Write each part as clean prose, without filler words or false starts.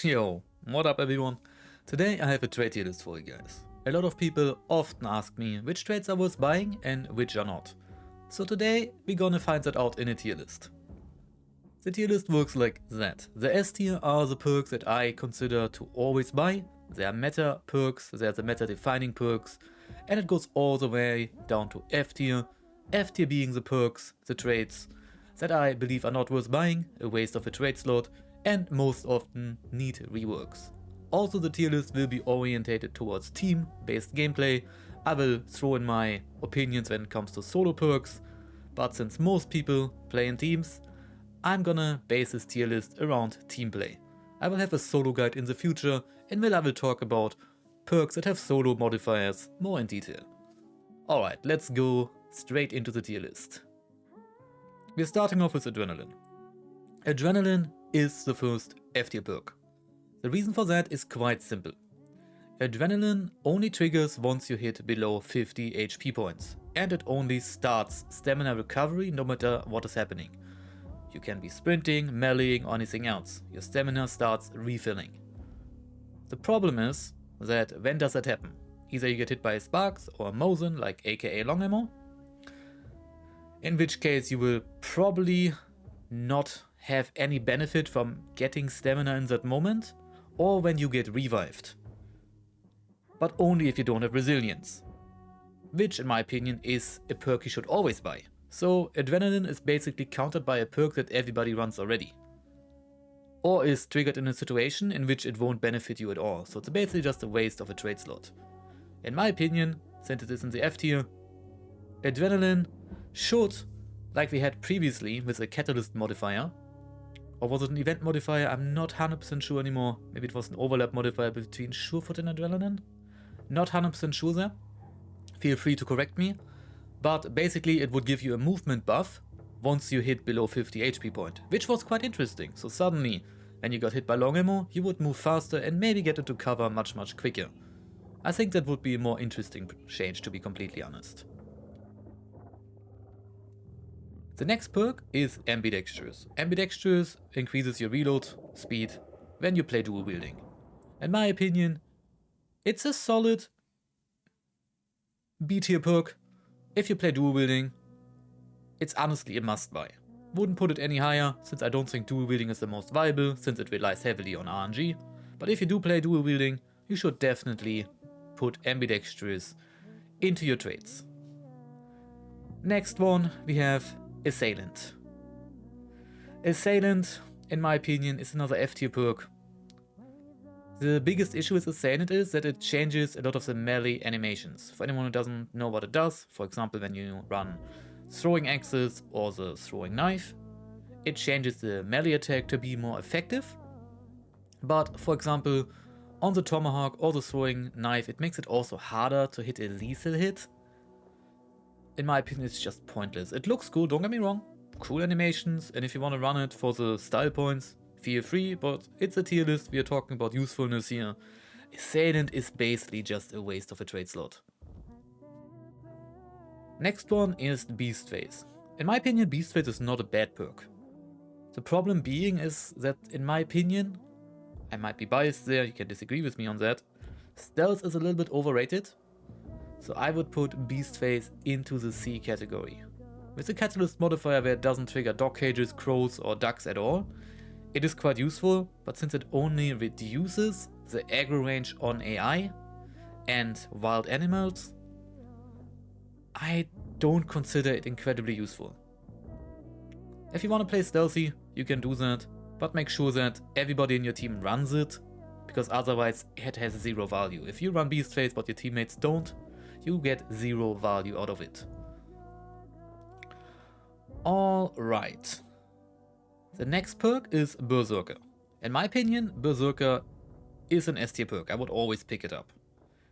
Yo, what up everyone? Today I have a trade tier list for you guys. A lot of people often ask me which trades are worth buying and which are not. So today we're gonna find that out in a tier list. The tier list works like that. The S tier are the perks that I consider to always buy. They are meta perks, they are the meta defining perks, and it goes all the way down to F tier. F tier being the perks, the trades that I believe are not worth buying, a waste of a trade slot, and most often need reworks. Also the tier list will be orientated towards team-based gameplay. I will throw in my opinions when it comes to solo perks, but since most people play in teams, I'm gonna base this tier list around team play. I will have a solo guide in the future in which I will talk about perks that have solo modifiers more in detail. Alright, let's go straight into the tier list. We're starting off with Adrenaline. Adrenaline is the first F tier perk. The reason for that is quite simple. Adrenaline only triggers once you hit below 50 HP points, and it only starts stamina recovery no matter what is happening. You can be sprinting, meleeing or anything else, your stamina starts refilling. The problem is that when does that happen? Either you get hit by sparks or Mosin like aka long ammo, in which case you will probably not have any benefit from getting stamina in that moment, or when you get revived. But only if you don't have resilience, which in my opinion is a perk you should always buy. So Adrenaline is basically countered by a perk that everybody runs already, or is triggered in a situation in which it won't benefit you at all, so it's basically just a waste of a trade slot. In my opinion, since it is in the F tier, Adrenaline should, like we had previously with a Catalyst modifier, or was it an event modifier? I'm not 100% sure anymore. Maybe it was an overlap modifier between Surefoot and Adrenaline? Not 100% sure there. Feel free to correct me. But basically it would give you a movement buff once you hit below 50 HP point, which was quite interesting. So suddenly, when you got hit by long ammo, you would move faster and maybe get into cover much quicker. I think that would be a more interesting change, to be completely honest. The next perk is Ambidextrous. Ambidextrous increases your reload speed when you play dual wielding. In my opinion, it's a solid B tier perk. If you play dual wielding, it's honestly a must buy. Wouldn't put it any higher, since I don't think dual wielding is the most viable, since it relies heavily on RNG. But if you do play dual wielding, you should definitely put Ambidextrous into your trades. Next one, we have Assailant. Assailant, in my opinion, is another F tier perk. The biggest issue with Assailant is that it changes a lot of the melee animations. For anyone who doesn't know what it does, for example when you run throwing axes or the throwing knife, it changes the melee attack to be more effective. But for example, on the tomahawk or the throwing knife, it makes it also harder to hit a lethal hit. In my opinion, it's just pointless. It looks cool, don't get me wrong, cool animations, and if you want to run it for the style points, feel free, but it's a tier list, we are talking about usefulness here. Assailant is basically just a waste of a trade slot. Next one is Beastface. In my opinion, Beastface is not a bad perk. The problem being is that, in my opinion, I might be biased there, you can disagree with me on that, stealth is a little bit overrated. So I would put Beastface into the C category. With the Catalyst modifier where it doesn't trigger dog cages, crows or ducks at all, it is quite useful, but since it only reduces the aggro range on AI and wild animals, I don't consider it incredibly useful. If you want to play stealthy, you can do that, but make sure that everybody in your team runs it, because otherwise it has zero value. If you run Beastface but your teammates don't, you get zero value out of it. Alright. The next perk is Berserker. In my opinion, Berserker is an S tier perk. I would always pick it up.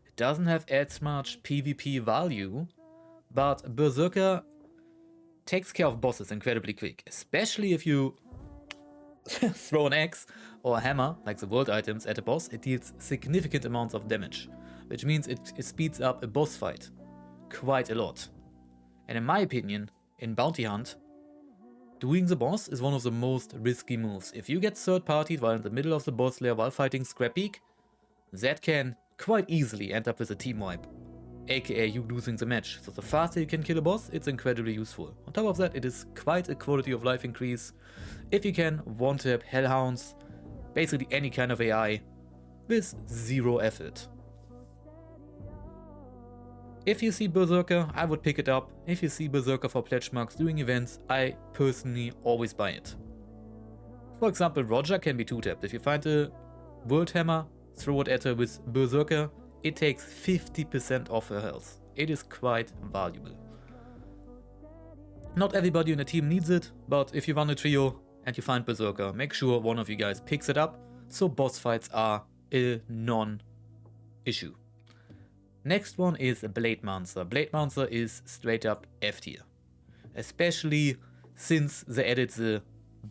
It doesn't have as much PvP value, but Berserker takes care of bosses incredibly quick, especially if you throw an axe or a hammer, like the world items, at a boss. It deals significant amounts of damage, which means it speeds up a boss fight quite a lot. And in my opinion, in Bounty Hunt, Doing the boss is one of the most risky moves. If you get third-partied while in the middle of the boss layer while fighting Scrapbeak, that can quite easily end up with a team wipe, aka you losing the match. So the faster you can kill a boss, it's incredibly useful. On top of that, it is quite a quality of life increase if you can one-tap Hellhounds, basically any kind of AI, with zero effort. If you see Berserker, I would pick it up. If you see Berserker for pledge marks during events, I personally always buy it. For example, Roger can be 2-tapped. If you find a World Hammer, throw it at her with Berserker, it takes 50% off her health. It is quite valuable. Not everybody in the team needs it, but if you run a trio and you find Berserker, make sure one of you guys picks it up, so boss fights are a non-issue. Next one is Bladeseer. Bladeseer is straight up F tier. Especially since they added the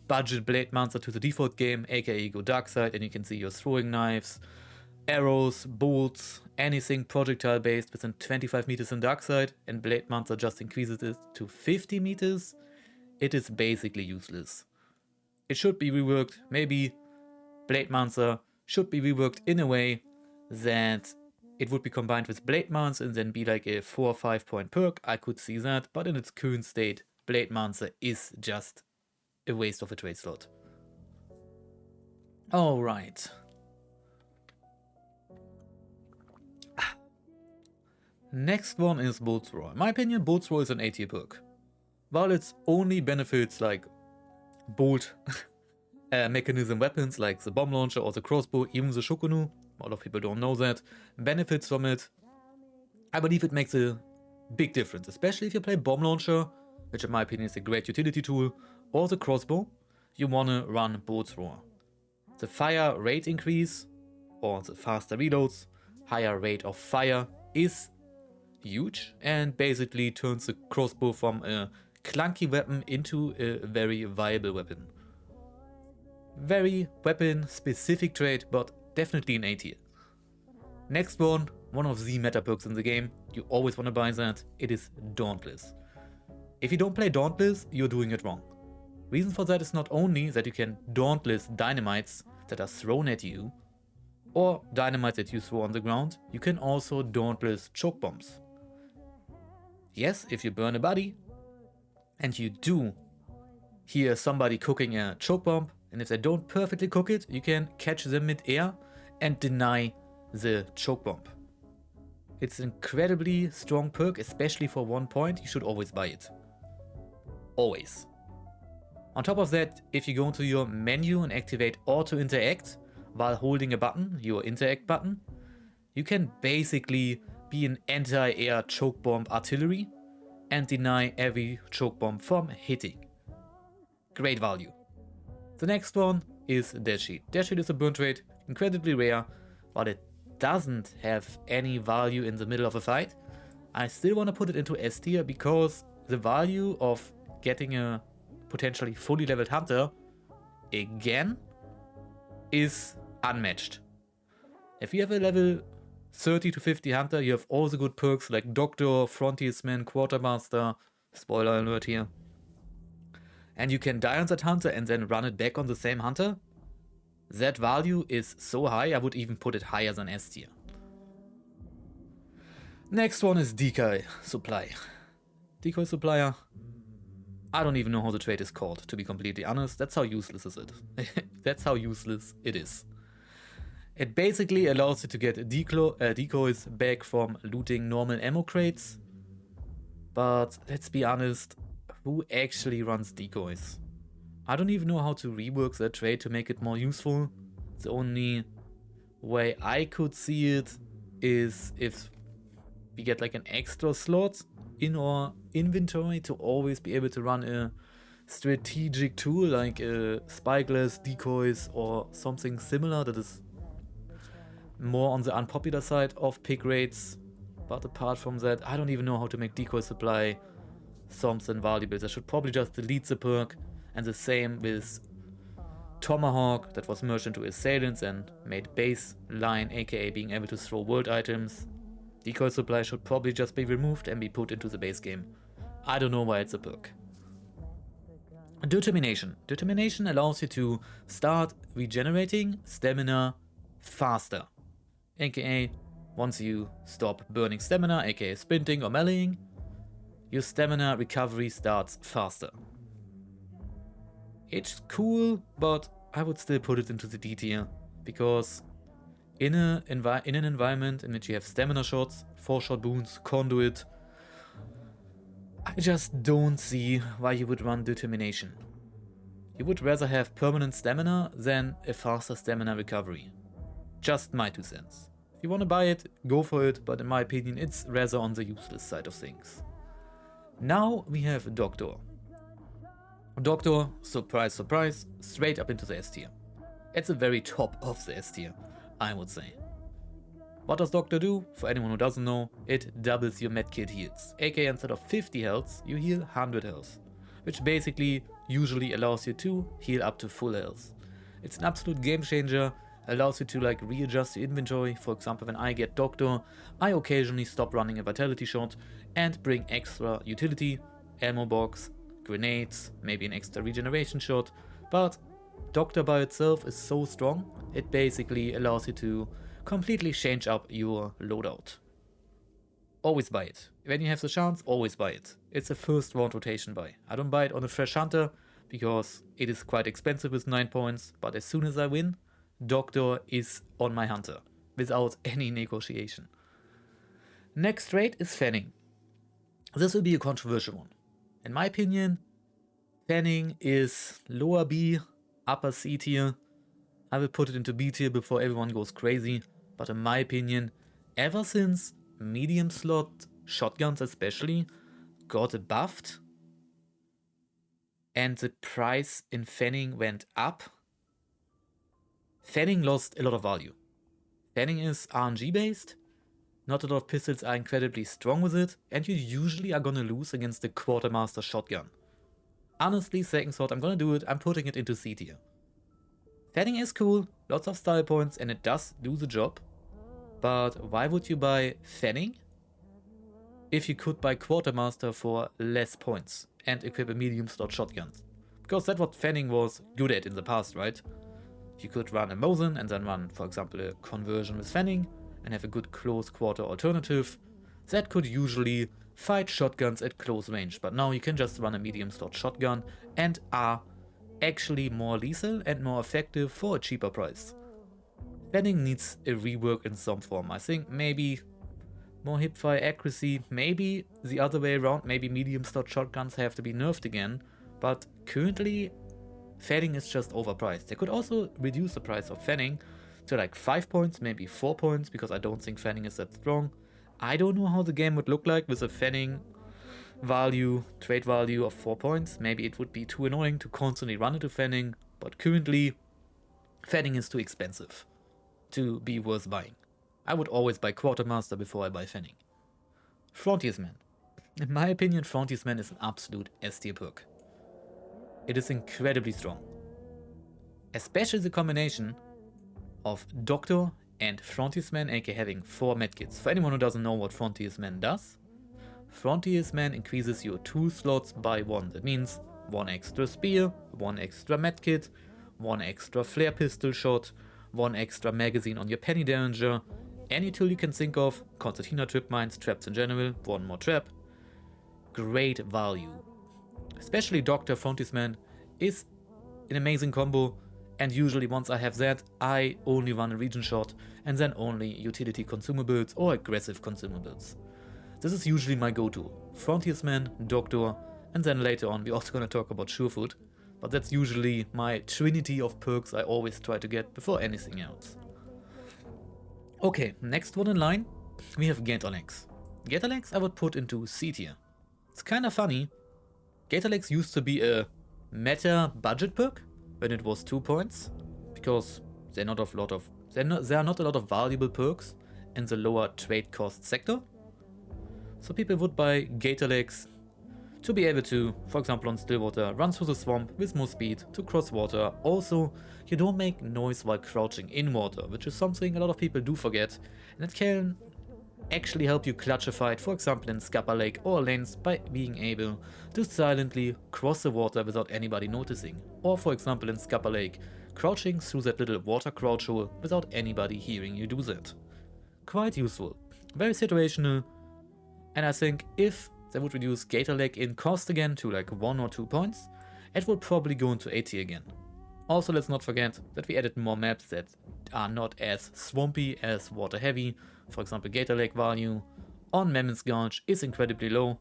budget Bladeseer to the default game, aka you go dark side and you can see your throwing knives, arrows, bolts, anything projectile based within 25 meters in dark side, and Bladeseer just increases it to 50 meters. It is basically useless. It should be reworked. Maybe Bladeseer should be reworked in a way that it would be combined with Bladeseer and then be like a 4 or 5 point perk. I could see that, but in its current state, Bladeseer is just a waste of a trade slot. Alright. Next one is Boltthrower. In my opinion, Boltthrower is an A tier perk. While its only benefits like bolt mechanism weapons like the bomb launcher or the crossbow, even the Shokunu, a lot of people don't know that, benefits from it, I believe it makes a big difference, especially if you play bomb launcher, which in my opinion is a great utility tool, or the crossbow, you wanna run Boltthrower. The fire rate increase, or the faster reloads, higher rate of fire is huge and basically turns the crossbow from a clunky weapon into a very viable weapon. Very weapon specific trait, but definitely an A tier. Next one of the meta perks in the game, you always want to buy that, it is Dauntless. If you don't play Dauntless, you're doing it wrong. Reason for that is not only that you can Dauntless dynamites that are thrown at you, or dynamites that you throw on the ground, you can also Dauntless choke bombs. Yes, if you burn a body, and you do hear somebody cooking a choke bomb, and if they don't perfectly cook it, you can catch them mid-air and deny the choke bomb. It's an incredibly strong perk, especially for 1 point, you should always buy it. Always. On top of that, if you go into your menu and activate Auto Interact while holding a button, your Interact button, you can basically be an anti-air choke bomb artillery and deny every choke bomb from hitting. Great value. The next one is Death Shield. Death Shield is a burn trait, incredibly rare, but it doesn't have any value in the middle of a fight. I still want to put it into S tier because the value of getting a potentially fully leveled hunter, again, is unmatched. If you have a level 30 to 50 hunter, you have all the good perks like Doctor, Frontiersman, Quartermaster, spoiler alert here. And you can die on that hunter and then run it back on the same hunter. That value is so high, I would even put it higher than S tier. Next one is Decoy Supplier. Decoy Supplier, I don't even know how the trait is called, to be completely honest. That's how useless is it. That's how useless it is. It basically allows you to get decoys back from looting normal ammo crates. But let's be honest, who actually runs decoys? I don't even know how to rework that trait to make it more useful. The only way I could see it is if we get like an extra slot in our inventory to always be able to run a strategic tool like spyglass decoys or something similar that is more on the unpopular side of pick rates. But apart from that, I don't even know how to make Decoy Supply something valuable. I should probably just delete the perk, and the same with Tomahawk that was merged into Assailants and made baseline, aka being able to throw world items. Decoy Supply should probably just be removed and be put into the base game. I don't know why it's a perk. Determination. Determination allows you to start regenerating stamina faster. AKA, once you stop burning stamina, aka sprinting or meleeing, your stamina recovery starts faster. It's cool, but I would still put it into the D tier, because in an environment in which you have stamina shots, 4-shot boons, conduit, I just don't see why you would run determination. You would rather have permanent stamina than a faster stamina recovery. Just my 2 cents. If you want to buy it, go for it, but in my opinion it's rather on the useless side of things. Now we have Doctor. Doctor, surprise surprise, straight up into the S tier. At the very top of the S tier, I would say. What does Doctor do? For anyone who doesn't know, it doubles your medkit heals. aka instead of 50 health, you heal 100 health. Which basically usually allows you to heal up to full health. It's an absolute game changer, allows you to like readjust your inventory. For example, when I get Doctor, I occasionally stop running a vitality shot and bring extra utility, ammo box, grenades, maybe an extra regeneration shot, but Doctor by itself is so strong, it basically allows you to completely change up your loadout. Always buy it. When you have the chance, always buy it. It's a first round rotation buy. I don't buy it on a fresh hunter because it is quite expensive with 9 points, but as soon as I win, Doctor is on my hunter without any negotiation. Next trait is fanning. This will be a controversial one. In my opinion, fanning is lower B, upper C tier. I will put it into B tier before everyone goes crazy, but in my opinion, ever since medium slot shotguns especially got buffed and the price in fanning went up, fanning lost a lot of value. Fanning is RNG based, not a lot of pistols are incredibly strong with it, and you usually are gonna lose against the Quartermaster shotgun. Honestly, second thought, I'm gonna do it, I'm putting it into C tier. Fanning is cool, lots of style points, and it does do the job, but why would you buy fanning if you could buy Quartermaster for less points and equip a medium slot shotgun? Because that's what fanning was good at in the past, right? You could run a Mosin and then run, for example, a conversion with fanning and have a good close quarter alternative that could usually fight shotguns at close range, but now you can just run a medium slot shotgun and are actually more lethal and more effective for a cheaper price. Fanning needs a rework in some form. I think maybe more hipfire accuracy, maybe the other way around, maybe medium slot shotguns have to be nerfed again, but currently fanning is just overpriced. They could also reduce the price of fanning to like 5 points, maybe 4 points, because I don't think fanning is that strong. I don't know how the game would look like with a fanning value, trade value of 4 points. Maybe it would be too annoying to constantly run into fanning, but currently fanning is too expensive to be worth buying. I would always buy Quartermaster before I buy fanning. Frontiersman. In my opinion, Frontiersman is an absolute S tier perk. It is incredibly strong. Especially the combination of Doctor and Frontiersman, aka having 4 medkits. For anyone who doesn't know what Frontiersman does, Frontiersman increases your 2 slots by 1. That means 1 extra spear, 1 extra medkit, 1 extra flare pistol shot, 1 extra magazine on your penny derringer, any tool you can think of, concertina trip mines, traps in general, 1 more trap. Great value. Especially Doctor Frontiersman is an amazing combo, and usually once I have that, I only run a region shot and then only utility consumables or aggressive consumables. This is usually my go-to. Frontiersman, Doctor, and then later on we're also gonna talk about Surefoot, but that's usually my trinity of perks I always try to get before anything else. Okay, next one in line, we have Gatorlegs. Gatorlegs I would put into C tier. It's kinda funny. Gatorlegs used to be a meta budget perk when it was 2 points, because there are not a lot of valuable perks in the lower trade cost sector. So people would buy Gatorlegs to be able to, for example on Stillwater, run through the swamp with more speed to cross water. Also, you don't make noise while crouching in water, which is something a lot of people do forget, and it can actually help you clutch a fight, for example in Scupper Lake or lanes, by being able to silently cross the water without anybody noticing. Or for example in Scupper Lake, crouching through that little water crouch hole without anybody hearing you do that. Quite useful, very situational, and I think if they would reduce Gatorleg in cost again to like 1 or 2 points, it would probably go into 80 again. Also, let's not forget that we added more maps that are not as swampy as water heavy. For example, Gatorleg value on Mammoth's Gulch is incredibly low.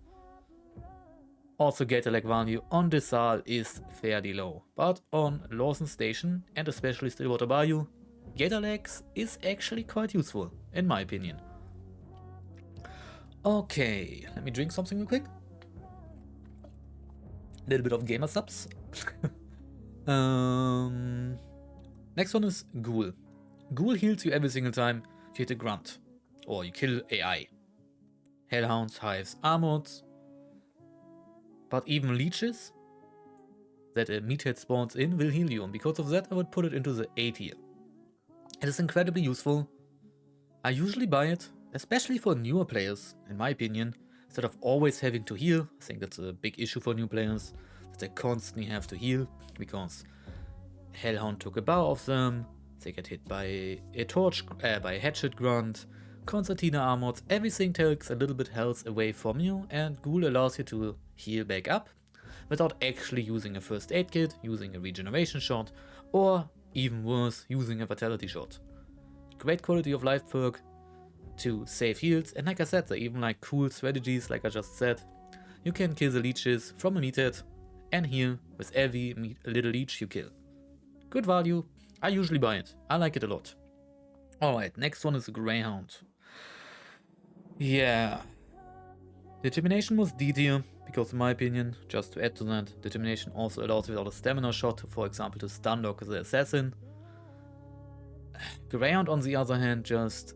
Also, Gatorleg value on Desal is fairly low. But on Lawson Station and especially Stillwater Bayou, Gatorlegs is actually quite useful, in my opinion. Okay, let me drink something real quick. A little bit of gamer subs. Next one is Ghoul. Ghoul heals you every single time you hit a grunt, or you kill AI. Hellhounds, hives, armored, but even leeches that a meathead spawns in will heal you, and because of that I would put it into the A tier. It is incredibly useful. I usually buy it, especially for newer players, in my opinion, instead of always having to heal. I think that's a big issue for new players, that they constantly have to heal, because Hellhound took a bow off them, they get hit by a torch, by a hatchet grunt, Concertina armored, everything takes a little bit health away from you, and Ghoul allows you to heal back up without actually using a first aid kit, using a regeneration shot, or even worse, using a vitality shot. Great quality of life perk to save heals, and like I said, there are even like cool strategies, like I just said. You can kill the leeches from a meathead and heal with every little leech you kill. Good value, I usually buy it, I like it a lot. Alright, next one is Greyhound. Yeah. Determination was D tier, because in my opinion, just to add to that, Determination also allows without a stamina shot, for example to stun lock the assassin. Greyhound on the other hand just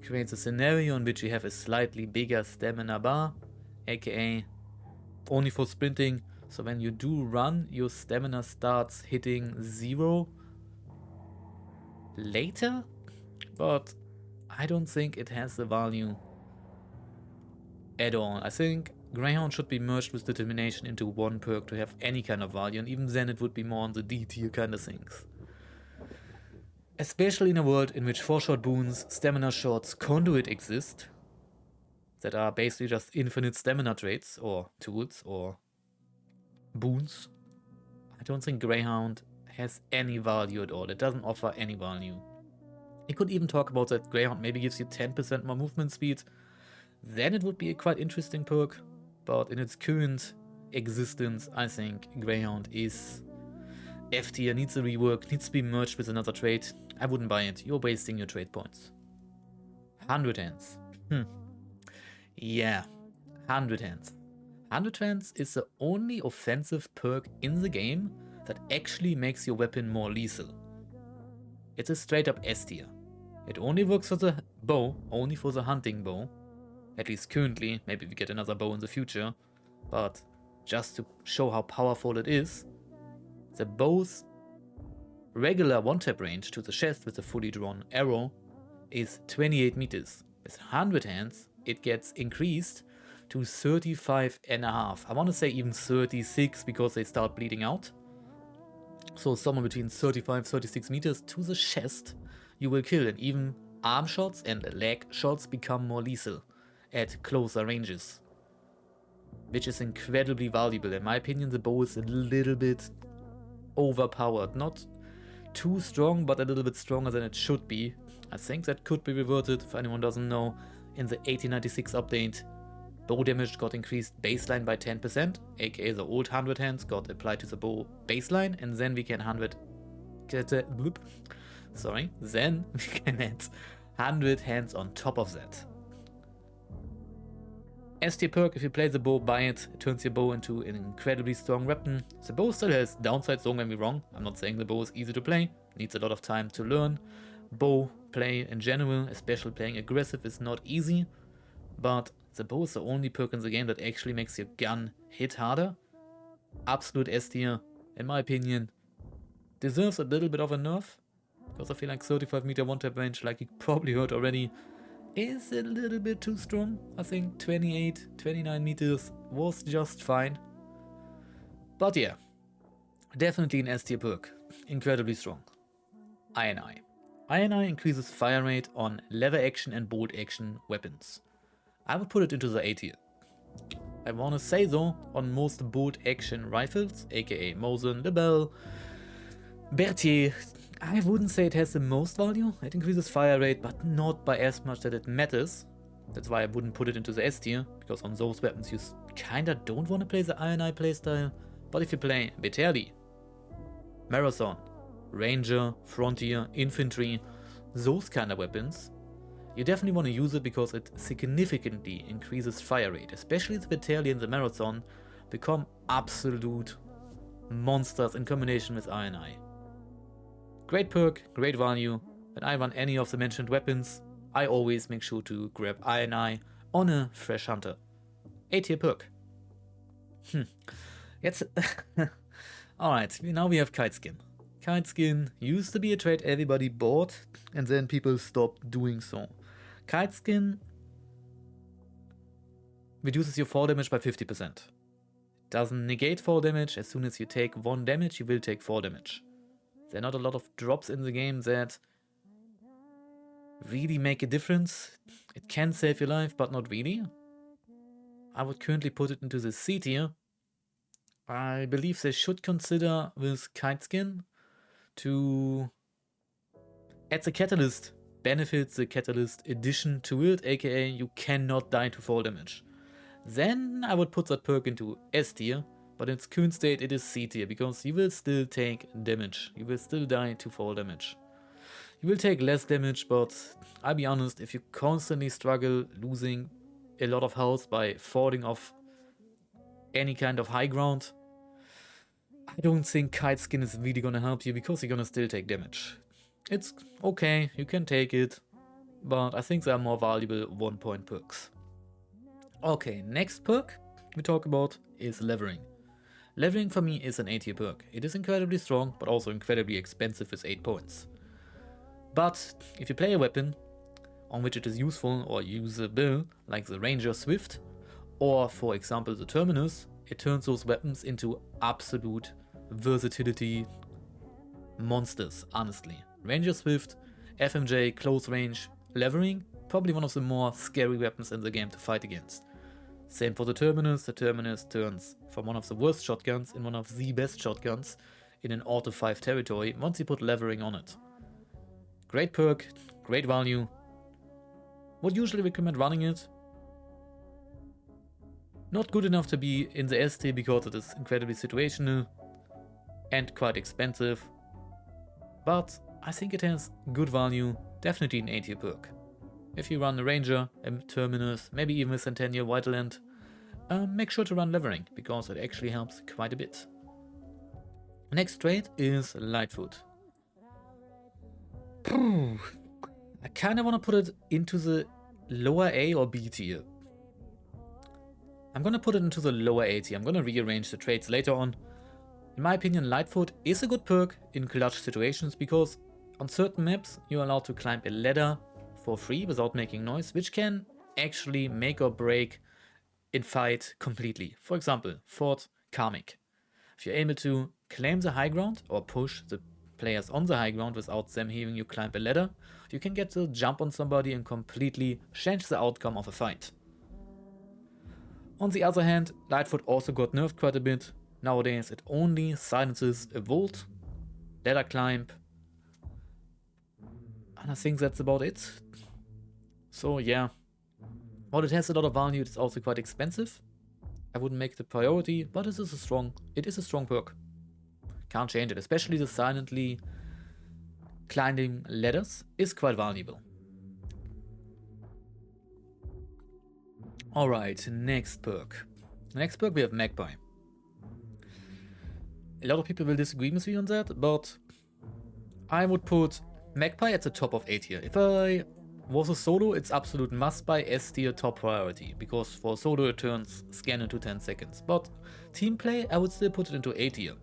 creates a scenario in which you have a slightly bigger stamina bar, aka only for sprinting, so when you do run, your stamina starts hitting 0 later, but I don't think it has the value at all. I think Greyhound should be merged with Determination into one perk to have any kind of value, and even then it would be more on the D tier kind of things. Especially in a world in which 4-shot boons, stamina shots, conduit exist, that are basically just infinite stamina traits, or tools, or boons. I don't think Greyhound has any value at all, it doesn't offer any value. You could even talk about that Greyhound maybe gives you 10% more movement speed, then it would be a quite interesting perk, but in its current existence I think Greyhound is F tier, needs a rework, needs to be merged with another trait. I wouldn't buy it, you're wasting your trait points. 100 hands. Yeah, 100 hands. 100 hands is the only offensive perk in the game that actually makes your weapon more lethal. It's a straight up S tier. It only works for the bow, only for the hunting bow. At least currently, maybe we get another bow in the future. But just to show how powerful it is, the bow's regular one-tap range to the chest with a fully drawn arrow is 28 meters. With 100 hands, it gets increased to 35.5. I want to say even 36 because they start bleeding out. So somewhere between 35-36 meters to the chest you will kill, and even arm shots and leg shots become more lethal at closer ranges, which is incredibly valuable. In my opinion, the bow is a little bit overpowered, not too strong, but a little bit stronger than it should be. I think that could be reverted, if anyone doesn't know. In the 1896 update, bow damage got increased baseline by 10%, aka the old 100 hands got applied to the bow baseline, and then we can then we can add 100 hands on top of that. S tier perk, if you play the bow, buy it. It turns your bow into an incredibly strong weapon. The bow still has downsides, don't get me wrong. I'm not saying the bow is easy to play. Needs a lot of time to learn. Bow play in general, especially playing aggressive, is not easy. But the bow is the only perk in the game that actually makes your gun hit harder. Absolute S tier, in my opinion. Deserves a little bit of a nerf, because I feel like 35 meter one-tap range, like you probably heard already, is a little bit too strong. I think 28, 29 meters was just fine. But yeah, definitely an S tier perk. Incredibly strong. IronEye. IronEye increases fire rate on lever action and bolt action weapons. I would put it into the A tier. I wanna say though, on most bolt action rifles, aka Mosin, Lebel, Berthier, I wouldn't say it has the most value. It increases fire rate, but not by as much that it matters. That's why I wouldn't put it into the S tier, because on those weapons you kinda don't want to play the IronEye playstyle. But if you play Beterli, Marathon, Ranger, Frontier, Infantry, those kind of weapons, you definitely want to use it because it significantly increases fire rate. Especially the Beterli and the Marathon become absolute monsters in combination with IronEye. Great perk, great value. When I run any of the mentioned weapons, I always make sure to grab IronEye on a fresh hunter. A tier perk. Jetzt. Alright, now we have KiteSkin. KiteSkin used to be a trait everybody bought, and then people stopped doing so. KiteSkin reduces your fall damage by 50%. Doesn't negate fall damage. As soon as you take 1 damage, you will take 4 damage. There are not a lot of drops in the game that really make a difference. It can save your life, but not really. I would currently put it into the C tier. I believe they should consider with KiteSkin to add the Catalyst benefits, the Catalyst addition to it, aka you cannot die to fall damage. Then I would put that perk into S tier, but in its current state it is C tier, because you will still take damage. You will still die to fall damage. You will take less damage, but I'll be honest, if you constantly struggle losing a lot of health by falling off any kind of high ground, I don't think KiteSkin is really gonna help you, because you're gonna still take damage. It's okay, you can take it, but I think there are more valuable 1-point perks. Okay, next perk we talk about is levering. Levering for me is an A tier perk. It is incredibly strong, but also incredibly expensive with 8 points. But if you play a weapon on which it is useful or usable, like the Ranger Swift, or for example the Terminus, it turns those weapons into absolute versatility monsters, honestly. Ranger Swift, FMJ, close range, levering, probably one of the more scary weapons in the game to fight against. Same for the Terminus turns from one of the worst shotguns in one of the best shotguns in an auto 5 territory once you put levering on it. Great perk, great value. Would usually recommend running it. Not good enough to be in the S tier because it is incredibly situational and quite expensive, but I think it has good value, definitely an A tier perk. If you run a Ranger, a Terminus, maybe even a Centennial Whiteland, make sure to run levering, because it actually helps quite a bit. Next trait is Lightfoot. I kinda wanna put it into the lower A or B tier. I'm gonna put it into the lower A tier. I'm gonna rearrange the traits later on. In my opinion, Lightfoot is a good perk in clutch situations, because on certain maps you're allowed to climb a ladder for free without making noise, which can actually make or break in fight completely. For example, Fort Karmic. If you're able to claim the high ground or push the players on the high ground without them hearing you climb a ladder, you can get the jump on somebody and completely change the outcome of a fight. On the other hand, Lightfoot also got nerfed quite a bit. Nowadays it only silences a vault, ladder climb, and I think that's about it. So yeah, while it has a lot of value, it's also quite expensive. I wouldn't make it a priority, but it is a strong perk. Can't change it, especially the silently climbing ladders is quite valuable. Alright, next perk. Next perk we have Magpie. A lot of people will disagree with me on that, but I would put Magpie at the top of A tier. If I was a solo, it's absolute must buy, S tier, top priority, because for solo it turns scan into 10 seconds. But team play, I would still put it into A tier.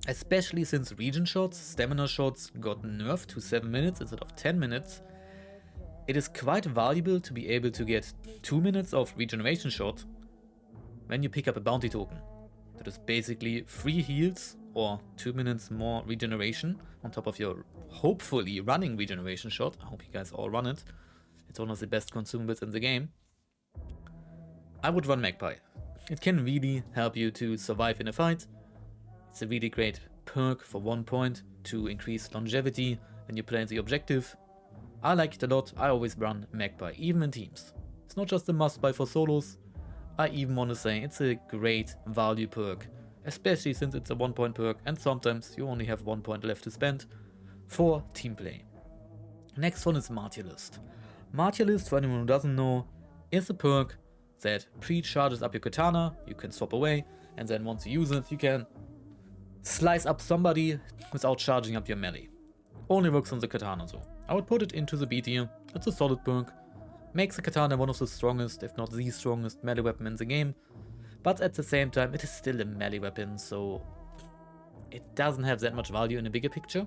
Especially since region shots, stamina shots got nerfed to 7 minutes instead of 10 minutes. it is quite valuable to be able to get 2 minutes of regeneration shot when you pick up a bounty token. That is basically 3 heals or 2 minutes more regeneration on top of your hopefully running regeneration shot. I hope you guys all run it. It's one of the best consumables in the game. I would run Magpie. It can really help you to survive in a fight. It's a really great perk for 1 point to increase longevity when you play the objective. I like it a lot. I always run Magpie, even in teams. It's not just a must buy for solos. I even want to say it's a great value perk, especially since it's a 1 point perk and sometimes you only have 1 point left to spend for team play. Next one is Martialist. Martialist, for anyone who doesn't know, is a perk that pre-charges up your katana, you can swap away, and then once you use it, you can slice up somebody without charging up your melee. Only works on the katana though. I would put it into the B tier. It's a solid perk. Makes the katana one of the strongest, if not the strongest melee weapon in the game. But at the same time, it is still a melee weapon, so it doesn't have that much value in a bigger picture.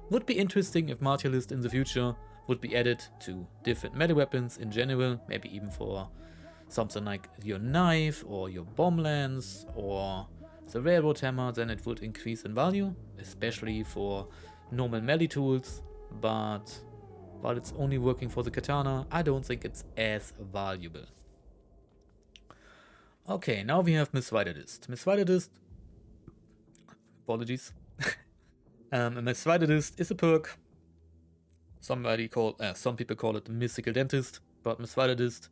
Would be interesting if Martialist in the future would be added to different melee weapons in general, maybe even for something like your knife or your bomb lance or the railroad hammer, then it would increase in value, especially for normal melee tools, but while it's only working for the katana, I don't think it's as valuable. Okay, now we have Mithridatist. Mithridatist, apologies. Mithridatist is a perk. Some people call it the mystical dentist, but Mithridatist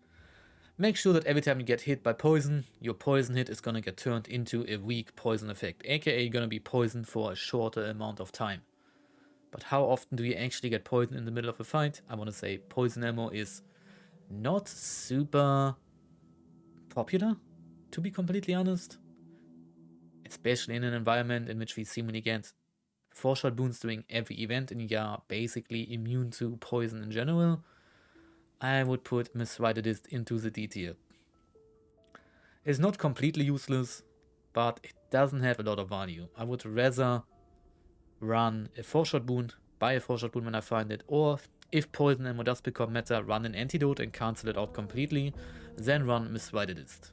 makes sure that every time you get hit by poison, your poison hit is gonna get turned into a weak poison effect, aka you're gonna be poisoned for a shorter amount of time. But how often do you actually get poisoned in the middle of a fight? I want to say poison ammo is not super popular, to be completely honest. Especially in an environment in which we seemingly get 4-shot wounds during every event and you are basically immune to poison in general. I would put Mithridatist into the D tier. It's not completely useless, but it doesn't have a lot of value. I would rather run a 4-shot wound, buy a 4-shot wound when I find it, or if poison ammo does become meta, run an antidote and cancel it out completely, then run Mithridatist.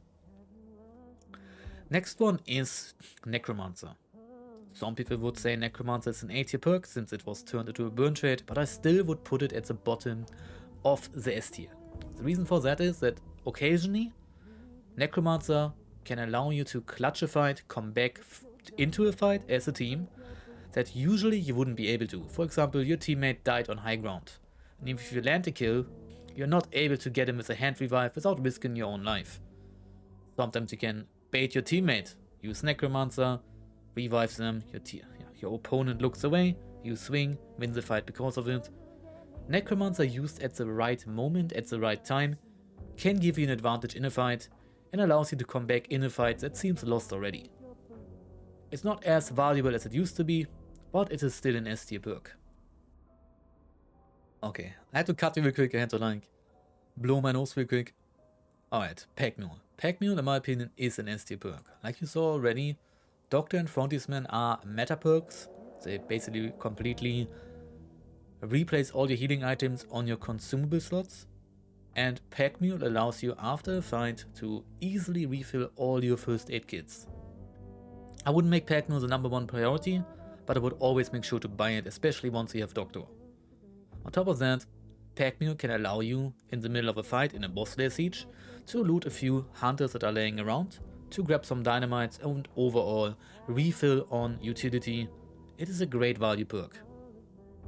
Next one is Necromancer. Some people would say Necromancer is an A tier perk since it was turned into a burn trade, but I still would put it at the bottom of the S tier. The reason for that is that occasionally Necromancer can allow you to clutch a fight, come back into a fight as a team that usually you wouldn't be able to. For example, your teammate died on high ground, and if you land a kill, you're not able to get him with a hand revive without risking your own life. Sometimes you can bait your teammate, use Necromancer, revives them, your opponent looks away, you swing, win the fight because of it. Necromancer used at the right moment, at the right time, can give you an advantage in a fight and allows you to come back in a fight that seems lost already. It's not as valuable as it used to be, but it is still an S tier perk. Okay, I had to cut you real quick, I had to like blow my nose real quick. Alright, Packmule. Packmule, in my opinion, is an S tier perk. Like you saw already, Doctor and Frontiersman are meta perks. They basically completely replace all your healing items on your consumable slots. And Packmule allows you after a fight to easily refill all your first aid kits. I wouldn't make Packmule the #1 priority, but I would always make sure to buy it, especially once you have Doctor. On top of that, Packmule can allow you, in the middle of a fight in a boss lair siege, to loot a few hunters that are laying around, to grab some dynamites and overall refill on utility. It is a great value perk.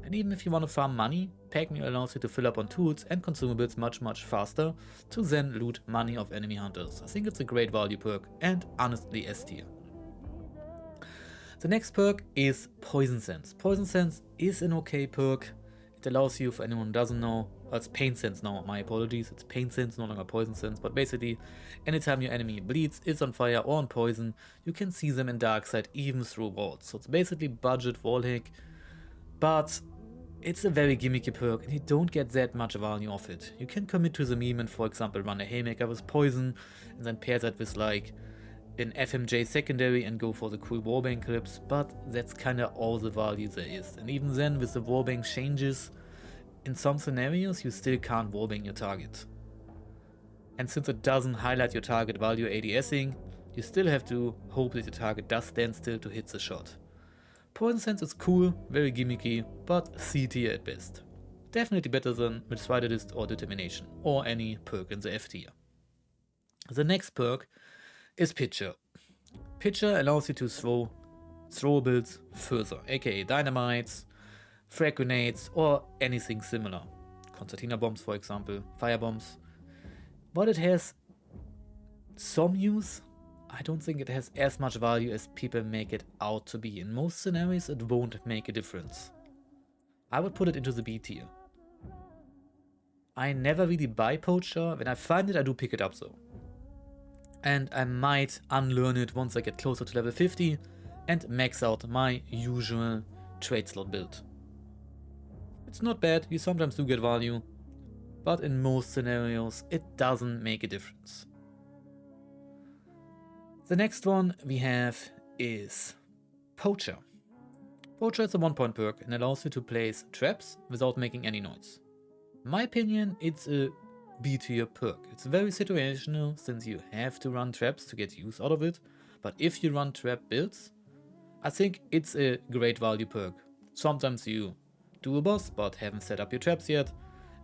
And even if you want to farm money, Packmule allows you to fill up on tools and consumables much faster to then loot money of enemy hunters. I think it's a great value perk and honestly S tier. The next perk is Painsense. Painsense is an okay perk. It allows you, for anyone who doesn't know, it's Painsense now, my apologies, it's Painsense, no longer Painsense, but basically, anytime your enemy bleeds, is on fire or on poison, you can see them in dark side even through walls. So it's basically budget wall hack, but it's a very gimmicky perk and you don't get that much value off it. You can commit to the meme and, for example, run a Haymaker with poison and then pair that with like an FMJ secondary and go for the cool warbang clips, but that's kinda all the value there is. And even then, with the warbang changes, in some scenarios you still can't wallbang your target. And since it doesn't highlight your target while you're ADSing, you still have to hope that your target does stand still to hit the shot. Painsense is cool, very gimmicky, but C tier at best. Definitely better than Mithridatist or Determination, or any perk in the F tier. The next perk is Pitcher. Pitcher allows you to throw throwables further, aka dynamites, frag grenades, or anything similar. Concertina bombs, for example, fire bombs. But it has some use. I don't think it has as much value as people make it out to be. In most scenarios it won't make a difference. I would put it into the B tier. I never really buy Poacher. When I find it I do pick it up though. And I might unlearn it once I get closer to level 50 and max out my usual trade slot build. It's not bad, you sometimes do get value, but in most scenarios it doesn't make a difference. The next one we have is Poacher. Poacher is a 1-point perk and allows you to place traps without making any noise. In my opinion, it's a B tier perk. It's very situational since you have to run traps to get use out of it, but if you run trap builds, I think it's a great value perk. Sometimes you do a boss but haven't set up your traps yet,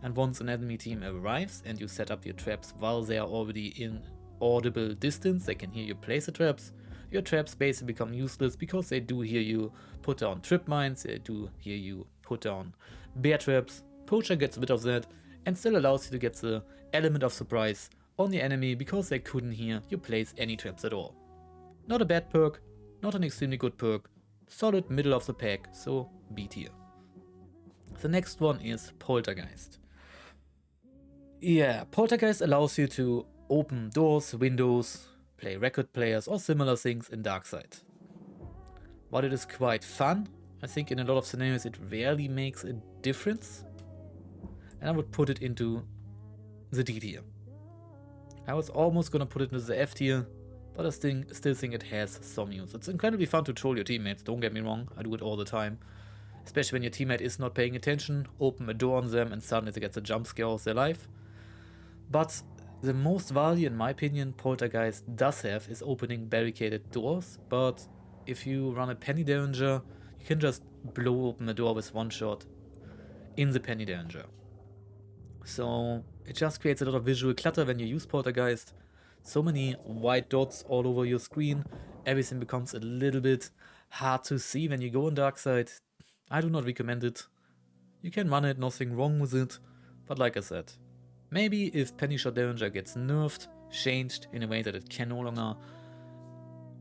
and once an enemy team arrives and you set up your traps while they are already in audible distance, they can hear you place the traps, your traps basically become useless because they do hear you put down trip mines, they do hear you put down bear traps. Poacher gets rid of that and still allows you to get the element of surprise on the enemy because they couldn't hear you place any traps at all. Not a bad perk, not an extremely good perk, solid middle of the pack, so B tier. The next one is Poltergeist. Yeah, Poltergeist allows you to open doors, windows, play record players or similar things in Darkside. While it is quite fun, I think in a lot of scenarios it rarely makes a difference, and I would put it into the D tier. I was almost gonna put it into the F tier, but I still think it has some use. It's incredibly fun to troll your teammates, don't get me wrong, I do it all the time. Especially when your teammate is not paying attention, open a door on them and suddenly they get the jump scare of their life. But the most value, in my opinion, Poltergeist does have is opening barricaded doors, but if you run a Penny Derringer, you can just blow open the door with one shot in the Penny Derringer. So it just creates a lot of visual clutter when you use Poltergeist. So many white dots all over your screen, everything becomes a little bit hard to see when you go in Darkside. I do not recommend it. You can run it, nothing wrong with it, but like I said, maybe if Penny Shot Derringer gets nerfed, changed in a way that it can no longer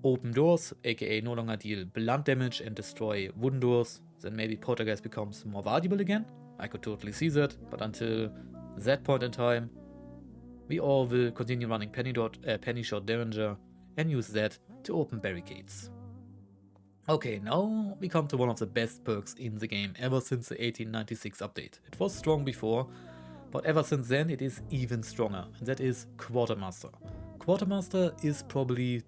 open doors, aka no longer deal blunt damage and destroy wooden doors, then maybe Poltergeist becomes more valuable again. I could totally see that, but until that point in time, we all will continue running Penny Shot Derringer and use that to open barricades. Okay, now we come to one of the best perks in the game ever since the 1896 update. It was strong before, but ever since then it is even stronger, and that is Quartermaster. Quartermaster is probably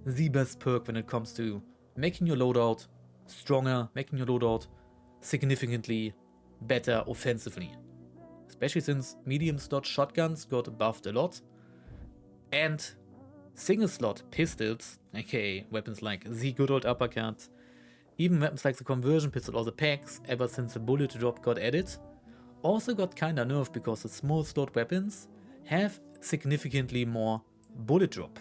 the best perk when it comes to making your loadout stronger, making your loadout significantly better offensively. Especially since medium slot shotguns got buffed a lot, and single slot pistols, aka weapons like the good old uppercut, even weapons like the conversion pistol or the packs ever since the bullet drop got added, also got kinda nerfed because the small slot weapons have significantly more bullet drop.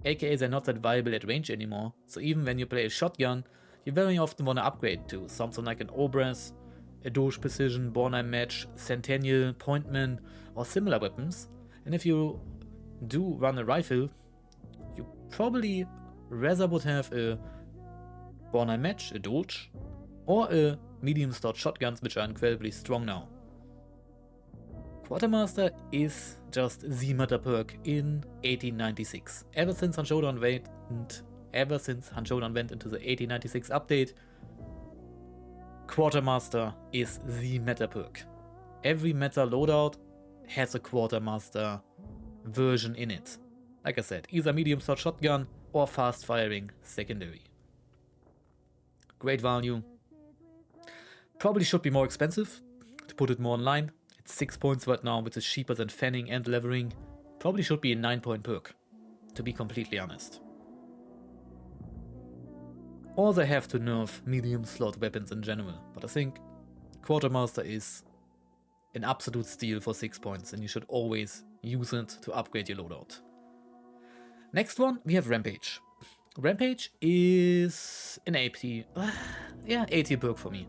Aka they're not that viable at range anymore, so even when you play a shotgun, you very often wanna upgrade to something like an Obras, a Doge Precision, Bornheim Match, Centennial, Pointman or similar weapons, and if you do run a rifle, you probably rather would have a Bornheim Match, a Doge, or a medium slot shotguns which are incredibly strong now. Quartermaster is just the meta perk in 1896. Ever since Showdown went into the 1896 update, Quartermaster is the meta perk. Every meta loadout has a Quartermaster version in it. Like I said, either medium slot shotgun or fast firing secondary. Great value. Probably should be more expensive, to to put it more online. It's 6 points right now, which is cheaper than fanning and levering. Probably should be a 9-point perk, to be completely honest. Or they have to nerf medium slot weapons in general, but I think Quartermaster is an absolute steal for 6 points, and you should always use it to upgrade your loadout. Next one, we have Rampage. Rampage is an 80 perk for me.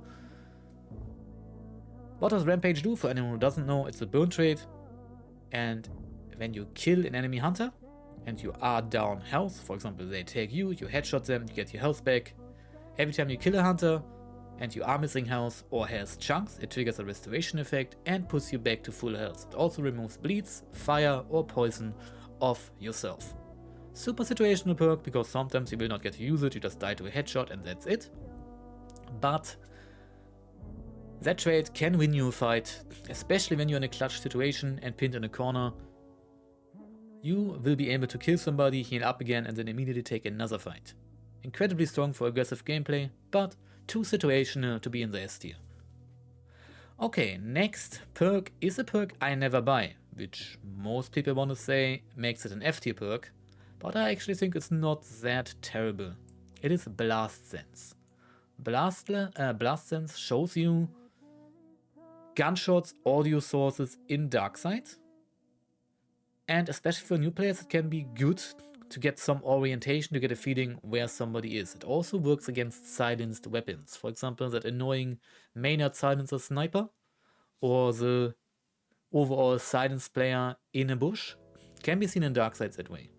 What does Rampage do? For anyone who doesn't know, it's a burn trait, and when you kill an enemy hunter and you are down health, for example they take you, you headshot them, you get your health back. Every time you kill a hunter and you are missing health or has chunks, it triggers a restoration effect and puts you back to full health. It also removes bleeds, fire or poison off yourself. Super situational perk, because sometimes you will not get to use it, you just die to a headshot and that's it. But that trait can win you a fight, especially when you're in a clutch situation and pinned in a corner. You will be able to kill somebody, heal up again, and then immediately take another fight. Incredibly strong for aggressive gameplay, but too situational to be in the S tier. Okay, next perk is a perk I never buy, which most people want to say makes it an F tier perk, but I actually think it's not that terrible. It is Blast Sense. Blast Sense shows you gunshots, audio sources in Darkside. And especially for new players, it can be good to get some orientation, to get a feeling where somebody is. It also works against silenced weapons. For example, that annoying Maynard silencer sniper, or the overall silenced player in a bush, can be seen in Darkside that way.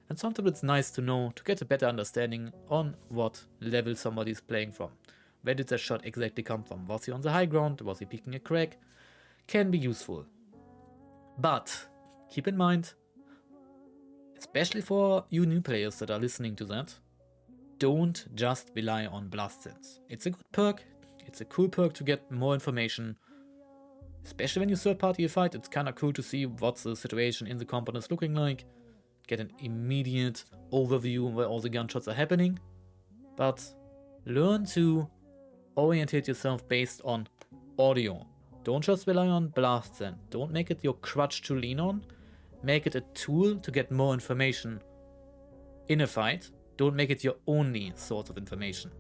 And sometimes it's nice to know, to get a better understanding on what level somebody is playing from. Where did that shot exactly come from? Was he on the high ground? Was he picking a crack? Can be useful. But keep in mind, especially for you new players that are listening to that, don't just rely on Blast Sense. It's a good perk, it's a cool perk to get more information. Especially when you third party a fight, it's kinda cool to see what's the situation in the compound is looking like. Get an immediate overview where all the gunshots are happening. But learn to orientate yourself based on audio. Don't just rely on Blast Sense. Don't make it your crutch to lean on. Make it a tool to get more information in a fight. Don't make it your only source of information.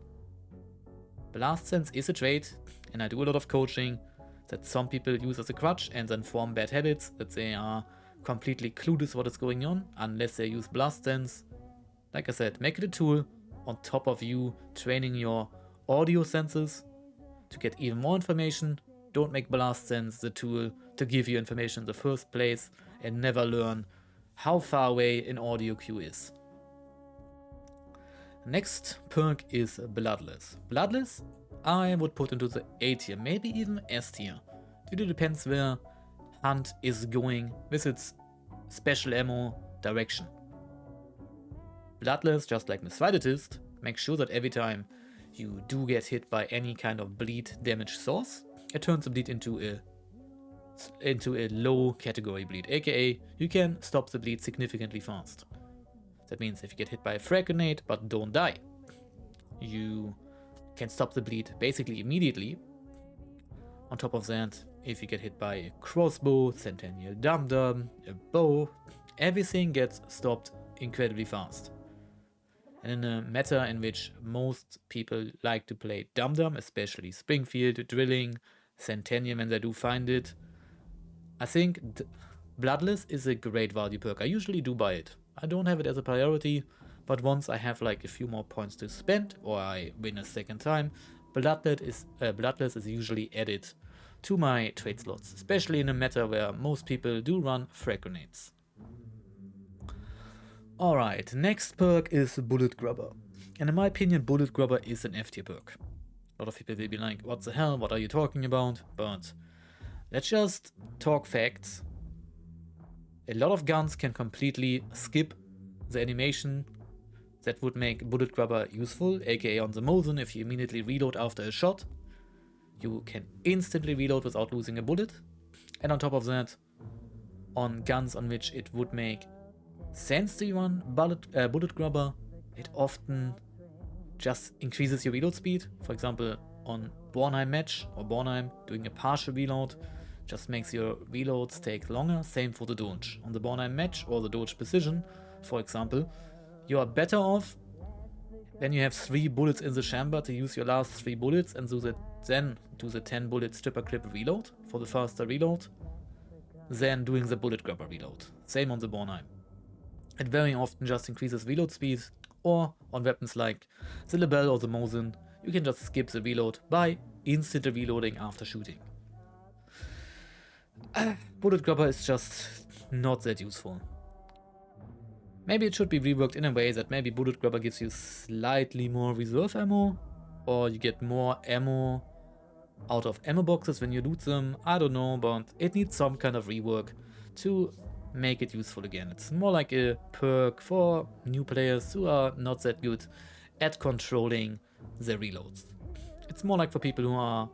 Blast Sense is a trait, and I do a lot of coaching, that some people use as a crutch and then form bad habits, that they are completely clueless what is going on unless they use Blast Sense. Like I said, make it a tool on top of you training your audio senses to get even more information. Don't make Blast Sense the tool to give you information in the first place and never learn how far away an audio cue is. Next perk is Bloodless. Bloodless I would put into the A tier, maybe even S tier. It really depends where Hunt is going with its special ammo direction. Bloodless, just like Mithridatist, makes sure that every time you do get hit by any kind of bleed damage source, it turns the bleed into a low category bleed, aka you can stop the bleed significantly fast. That means if you get hit by a frag grenade but don't die, you can stop the bleed basically immediately. On top of that, if you get hit by a crossbow, Centennial Dum-Dum, a bow, everything gets stopped incredibly fast. And in a meta in which most people like to play Dum-Dum, especially Springfield, Drilling, Centennial when they do find it, I think Bloodless is a great value perk. I usually do buy it. I don't have it as a priority, but once I have like a few more points to spend, or I win a second time, Bloodless is usually added to my trade slots, especially in a meta where most people do run frag grenades. Alright, next perk is Bulletgrubber. And in my opinion, Bulletgrubber is an F tier perk. A lot of people will be like, what the hell, what are you talking about? But let's just talk facts. A lot of guns can completely skip the animation that would make Bulletgrubber useful, aka on the Mosin, if you immediately reload after a shot, you can instantly reload without losing a bullet. And on top of that, on guns on which it would make sense to run Bulletgrubber, it often just increases your reload speed. For example, on Bornheim match or Bornheim doing a partial reload just makes your reloads take longer. Same for the dodge. On the Bornheim match or the dodge precision, for example, you are better off when you have 3 bullets in the chamber to use your last 3 bullets and then do the 10 bullet stripper clip reload for the faster reload than doing the Bulletgrubber reload. Same on the Bornheim. It very often just increases reload speed, or on weapons like the Lebel or the Mosin, you can just skip the reload by instant reloading after shooting. Bulletgrubber is just not that useful. Maybe it should be reworked in a way that maybe Bulletgrubber gives you slightly more reserve ammo, or you get more ammo out of ammo boxes when you loot them. I don't know, but it needs some kind of rework to make it useful again. It's more like a perk for new players who are not that good at controlling their reloads. It's more like for people who are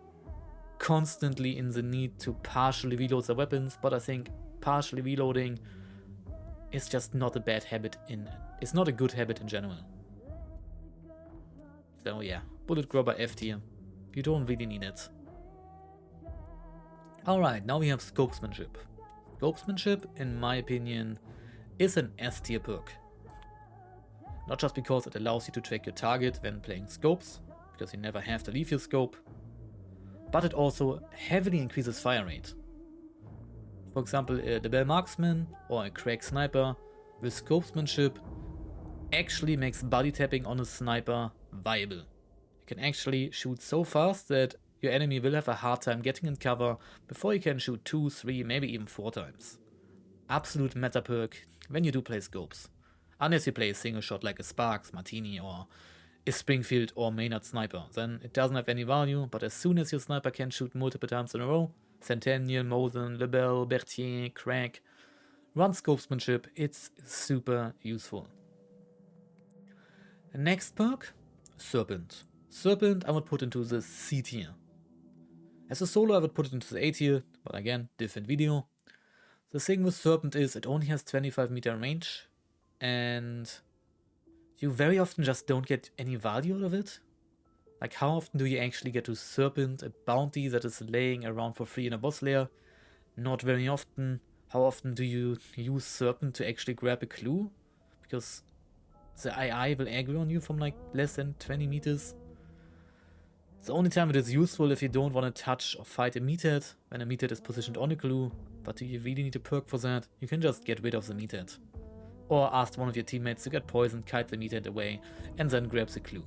constantly in the need to partially reload their weapons, but I think partially reloading is just not a bad habit it's not a good habit in general. So yeah, Bulletgrubber F tier. You don't really need it. Alright, now we have Scopesmanship. Scopesmanship, in my opinion, is an S tier perk. Not just because it allows you to track your target when playing scopes, because you never have to leave your scope, but it also heavily increases fire rate. For example, a Lebel Marksman or a Crack Sniper with Scopesmanship actually makes body tapping on a sniper viable. You can actually shoot so fast that your enemy will have a hard time getting in cover before you can shoot 2, 3, maybe even 4 times. Absolute meta perk when you do play scopes. Unless you play a single shot like a Sparks, Martini, or a Springfield or Maynard sniper, then it doesn't have any value, but as soon as your sniper can shoot multiple times in a row, Centennial, Mosin, Lebel, Berthier, Crack, run Scopesmanship, it's super useful. The next perk, Serpent. Serpent I would put into the C tier. As a solo I would put it into the A tier, but again, different video. The thing with Serpent is it only has 25 meter range, and you very often just don't get any value out of it. Like, how often do you actually get to Serpent, a bounty that is laying around for free in a boss lair? Not very often. How often do you use Serpent to actually grab a clue? Because the II will aggro on you from like less than 20 meters. The only time it is useful if you don't want to touch or fight a meathead, when a meathead is positioned on a clue, but do you really need a perk for that? You can just get rid of the meathead. Or ask one of your teammates to get poisoned, kite the meathead away, and then grab the clue.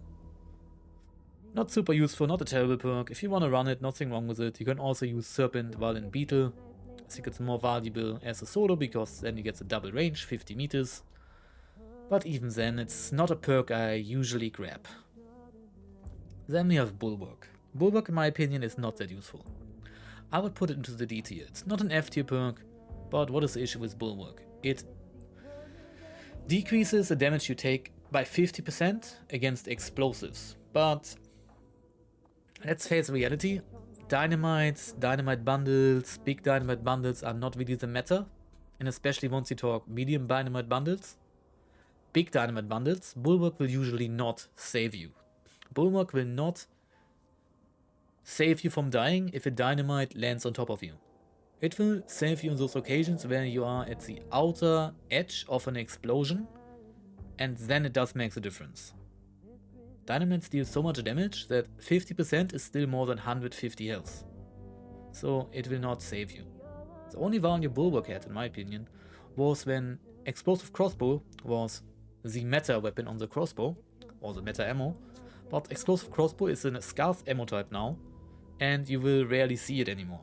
Not super useful, not a terrible perk. If you want to run it, nothing wrong with it. You can also use Serpent while in Beetle. I think it's more valuable as a solo because then you get the double range, 50 meters. But even then, it's not a perk I usually grab. Then we have Bulwark. Bulwark, in my opinion, is not that useful. I would put it into the D tier. It's not an F tier perk, but what is the issue with Bulwark? It decreases the damage you take by 50% against explosives, but let's face reality, dynamites, dynamite bundles, big dynamite bundles are not really the meta, and especially once you talk medium dynamite bundles, big dynamite bundles, Bulwark will usually not save you. Bulwark will not save you from dying if a dynamite lands on top of you. It will save you on those occasions where you are at the outer edge of an explosion, and then it does make the difference. Dynamites deal so much damage that 50% is still more than 150 health. So it will not save you. The only value Bulwark had, in my opinion, was when Explosive Crossbow was the meta weapon on the crossbow, or the meta ammo, but Explosive Crossbow is a scarce ammo type now, and you will rarely see it anymore.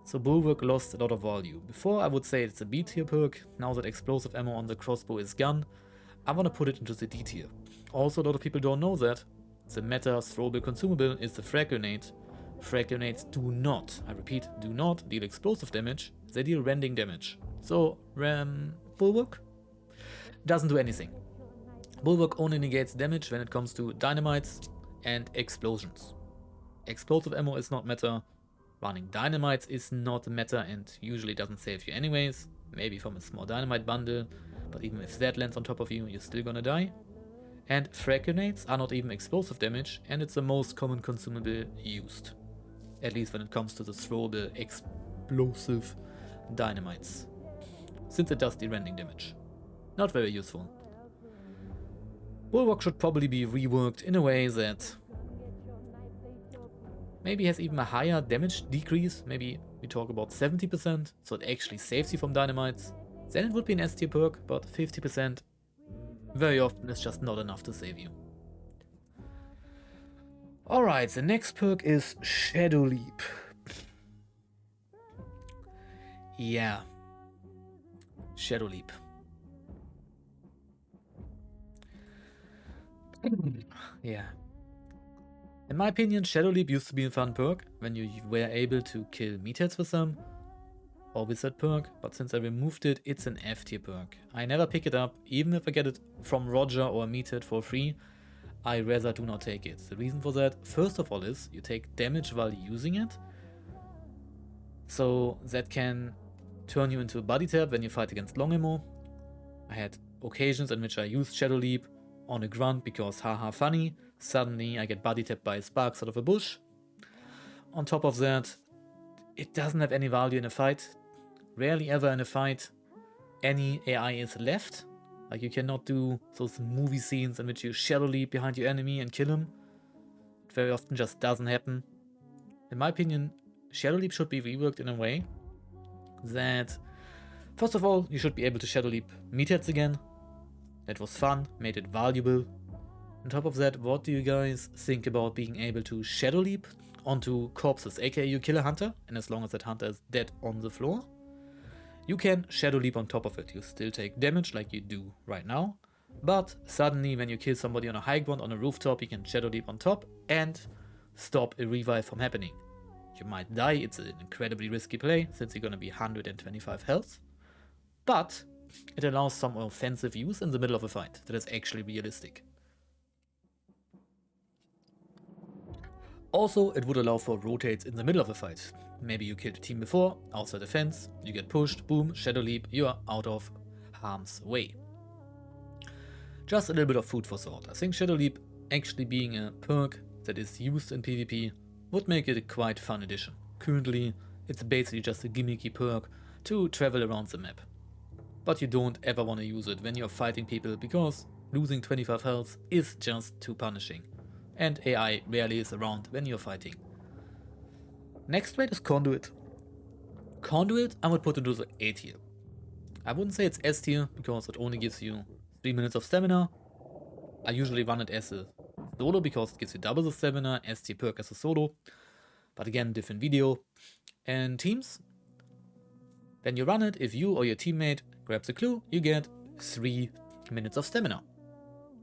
So Bulwark lost a lot of value. Before I would say it's a B tier perk, now that explosive ammo on the crossbow is gone, I want to put it into the D tier. Also, a lot of people don't know that the meta throwable consumable is the frag grenade. Frag grenades do not, I repeat, do not deal explosive damage, they deal rending damage. So Bulwark doesn't do anything. Bulwark only negates damage when it comes to dynamites and explosions. Explosive ammo is not meta. Running dynamites is not meta and usually doesn't save you anyways. Maybe from a small dynamite bundle, but even if that lands on top of you, you're still gonna die. And frag grenades are not even explosive damage, and it's the most common consumable used. At least when it comes to the throwable explosive dynamites. Since it does the rending damage. Not very useful. Bulwark should probably be reworked in a way that maybe has even a higher damage decrease. Maybe we talk about 70%, so it actually saves you from dynamites. Then it would be an S tier perk, but 50% very often is just not enough to save you. Alright, the next perk is Shadow Leap. Yeah. Shadow Leap. Yeah. In my opinion, Shadow Leap used to be a fun perk when you were able to kill meatheads with them, or with that perk, but since I removed it, it's an F tier perk. I never pick it up, even if I get it from Roger or a meathead for free, I rather do not take it. The reason for that, first of all, is you take damage while using it, so that can turn you into a body tap when you fight against long ammo. I had occasions in which I used Shadow Leap on a grunt because haha funny, suddenly I get body tapped by sparks out of a bush. On top of that, it doesn't have any value in a fight. Rarely ever in a fight any AI is left. Like, you cannot do those movie scenes in which you Shadow Leap behind your enemy and kill him. It very often just doesn't happen. In my opinion, Shadow Leap should be reworked in a way that, first of all, you should be able to Shadow Leap meatheads again. That was fun, made it valuable. On top of that, what do you guys think about being able to Shadow Leap onto corpses, aka you kill a hunter, and as long as that hunter is dead on the floor, you can Shadow Leap on top of it. You still take damage like you do right now, but suddenly when you kill somebody on a high ground on a rooftop, you can Shadow Leap on top and stop a revive from happening. You might die, it's an incredibly risky play since you're gonna be 125 health, but it allows some offensive use in the middle of a fight that is actually realistic. Also, it would allow for rotates in the middle of a fight. Maybe you killed a team before, outside the fence, you get pushed, boom, Shadow Leap, you're out of harm's way. Just a little bit of food for thought. I think Shadow Leap actually being a perk that is used in PvP would make it a quite fun addition. Currently, it's basically just a gimmicky perk to travel around the map. But you don't ever want to use it when you're fighting people because losing 25 health is just too punishing. And AI rarely is around when you're fighting. Next rate is Conduit. Conduit I would put into the A tier. I wouldn't say it's S tier because it only gives you 3 minutes of stamina. I usually run it as a solo because it gives you double the stamina, S tier perk as a solo. But again, different video. And teams, when you run it, if you or your teammate grabs a clue, you get 3 minutes of stamina.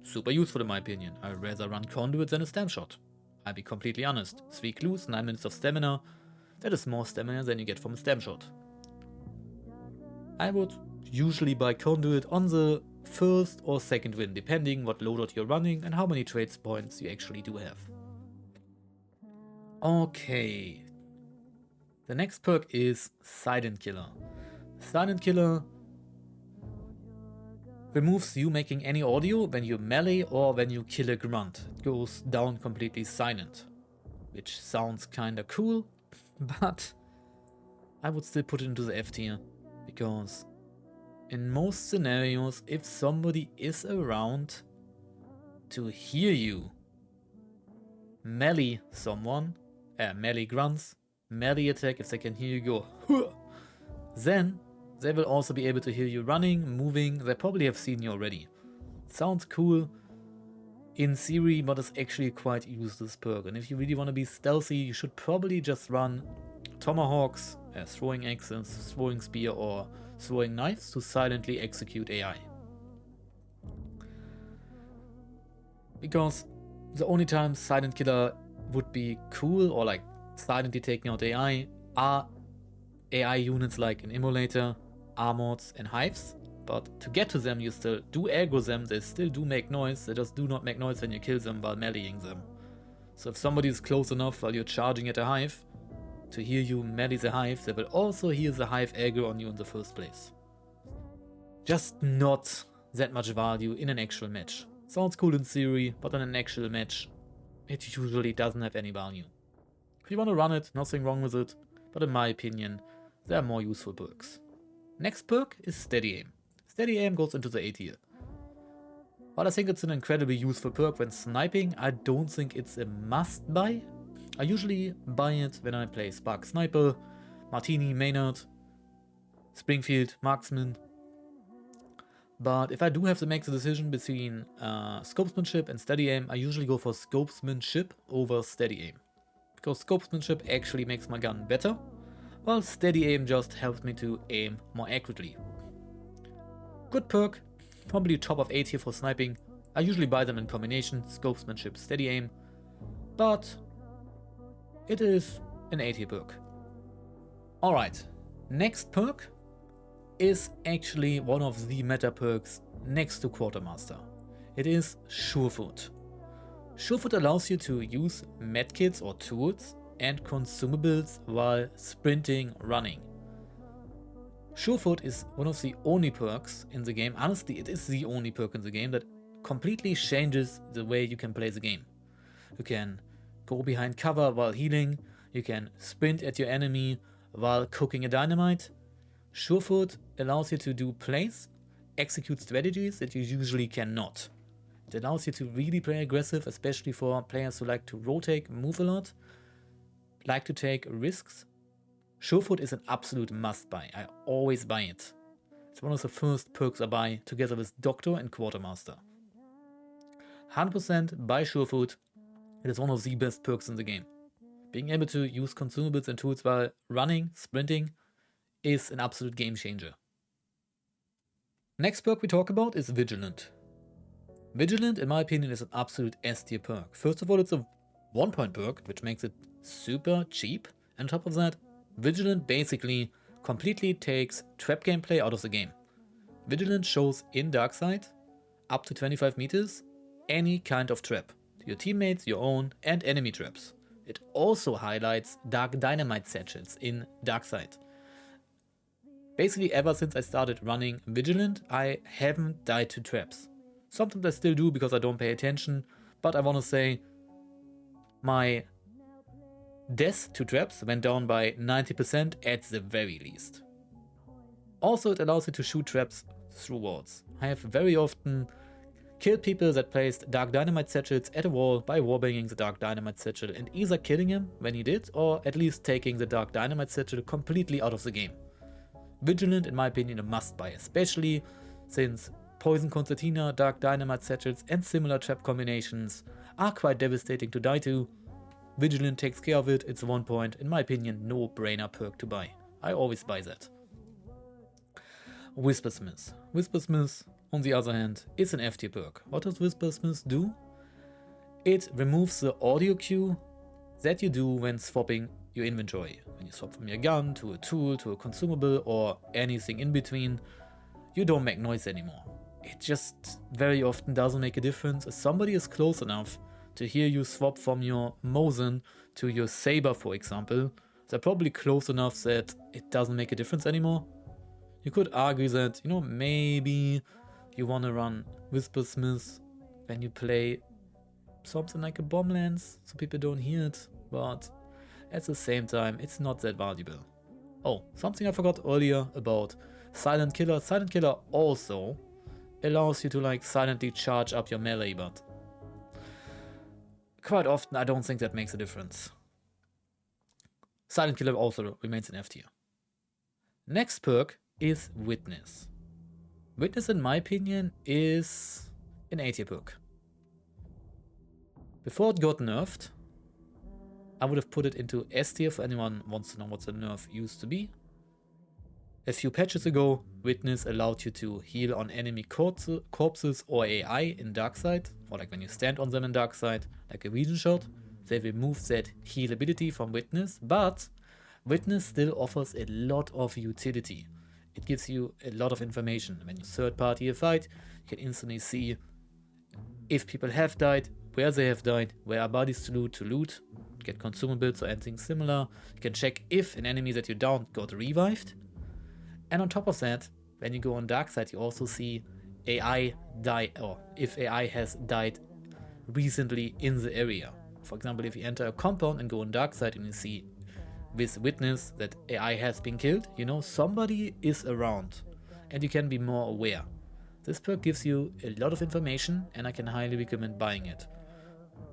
Super useful in my opinion. I'd rather run Conduit than a stam shot. I'll be completely honest. 3 clues, 9 minutes of stamina. That is more stamina than you get from a stam shot. I would usually buy Conduit on the first or second win, depending what loadout you're running and how many trades points you actually do have. Okay. The next perk is Silent Killer. Silent Killer removes you making any audio when you melee or when you kill a grunt. It goes down completely silent, which sounds kinda cool, but I would still put it into the F tier, because in most scenarios, if somebody is around to hear you melee someone, melee grunts, melee attack, if they can hear you go, huh, then they will also be able to hear you running, moving. They probably have seen you already. Sounds cool in theory, but it's actually quite useless perk. And if you really want to be stealthy, you should probably just run tomahawks, throwing axes, throwing spear, or throwing knives to silently execute AI. Because the only time Silent Killer would be cool, or like silently taking out AI, are AI units like an Immolator, Armods, and Hives. But to get to them, you still do aggro them, they still do make noise, they just do not make noise when you kill them while meleeing them. So if somebody is close enough while you're charging at a Hive to hear you melee the Hive, they will also hear the Hive aggro on you in the first place. Just not that much value in an actual match. Sounds cool in theory, but in an actual match, it usually doesn't have any value. If you want to run it, nothing wrong with it, but in my opinion, there are more useful perks. Next perk is Steady Aim. Steady Aim goes into the A tier. While I think it's an incredibly useful perk when sniping, I don't think it's a must buy. I usually buy it when I play Spark Sniper, Martini, Maynard, Springfield, Marksman. But if I do have to make the decision between Scopesmanship and Steady Aim, I usually go for Scopesmanship over Steady Aim. Because Scopesmanship actually makes my gun better, while Steady Aim just helps me to aim more accurately. Good perk, probably top of A tier for sniping. I usually buy them in combination, Scopesmanship, Steady Aim, but it is an A tier perk. Alright, next perk is actually one of the meta perks next to Quartermaster. It is Surefoot. Surefoot allows you to use medkits or tools and consumables while sprinting, running. Surefoot is one of the only perks in the game, honestly it is the only perk in the game that completely changes the way you can play the game. You can go behind cover while healing, you can sprint at your enemy while cooking a dynamite. Surefoot allows you to do plays, execute strategies that you usually cannot. It allows you to really play aggressive, especially for players who like to rotate, move a lot, like to take risks. Surefoot is an absolute must buy. I always buy it. It's one of the first perks I buy together with Doctor and Quartermaster. 100% buy Surefoot. It is one of the best perks in the game. Being able to use consumables and tools while running, sprinting, is an absolute game changer. Next perk we talk about is Vigilant. Vigilant, in my opinion, is an absolute S tier perk. First of all, it's a 1-point perk, which makes it super cheap. And on top of that, Vigilant basically completely takes trap gameplay out of the game. Vigilant shows in Darkside, up to 25 meters, any kind of trap. Your teammates, your own, and enemy traps. It also highlights Dark Dynamite satchels in Darkside. Basically, ever since I started running Vigilant, I haven't died to traps. Sometimes I still do because I don't pay attention, but I want to say my death to traps went down by 90% at the very least. Also, it allows you to shoot traps through walls. I have very often killed people that placed Dark Dynamite satchels at a wall by warbanging the Dark Dynamite satchel and either killing him when he did, or at least taking the Dark Dynamite satchel completely out of the game. Vigilant, in my opinion, a must buy, especially since Poison Concertina, Dark Dynamite satchels and similar trap combinations are quite devastating to die to. Vigilant takes care of it, it's a 1 point, in my opinion, no-brainer perk to buy. I always buy that. Whispersmith. Whispersmith, on the other hand, is an F tier perk. What does Whispersmith do? It removes the audio cue that you do when swapping your inventory. When you swap from your gun to a tool, to a consumable, or anything in between, you don't make noise anymore. It just very often doesn't make a difference. If somebody is close enough to hear you swap from your Mosin to your Saber, for example, they're probably close enough that it doesn't make a difference anymore. You could argue that, you know, maybe you want to run Whispersmith when you play something like a bomb lance, so people don't hear it, but at the same time, it's not that valuable. Oh, something I forgot earlier about Silent Killer. Silent Killer also allows you to like silently charge up your melee, but quite often I don't think that makes a difference. Silent Killer also remains in F tier. Next perk is Witness. Witness, in my opinion, is an A tier perk. Before it got nerfed, I would have put it into S tier for anyone who wants to know what the nerf used to be. A few patches ago, Witness allowed you to heal on enemy corpses or AI in Darkside, or like when you stand on them in Darkside, like a region shot. They removed that heal ability from Witness, but Witness still offers a lot of utility. It gives you a lot of information. When you third party a fight, you can instantly see if people have died, where they have died, where are bodies to loot, get consumables or anything similar. You can check if an enemy that you downed got revived. And on top of that, when you go on Darkside, you also see AI die, or if AI has died recently in the area. For example, if you enter a compound and go on dark side and you see this witness that AI has been killed, you know somebody is around and you can be more aware. This perk gives you a lot of information and I can highly recommend buying it.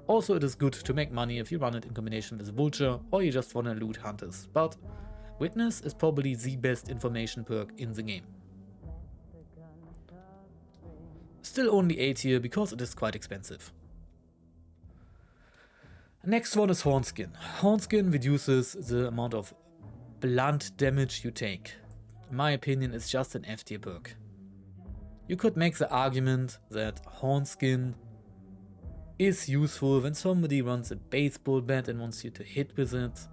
Also, it is good to make money if you run it in combination with Vulture or you just wanna loot hunters, but Witness is probably the best information perk in the game. Still only A tier because it is quite expensive. Next one is Hornskin. Hornskin reduces the amount of blunt damage you take. In my opinion, it's just an F tier perk. You could make the argument that Hornskin is useful when somebody runs a baseball bat and wants you to hit with it.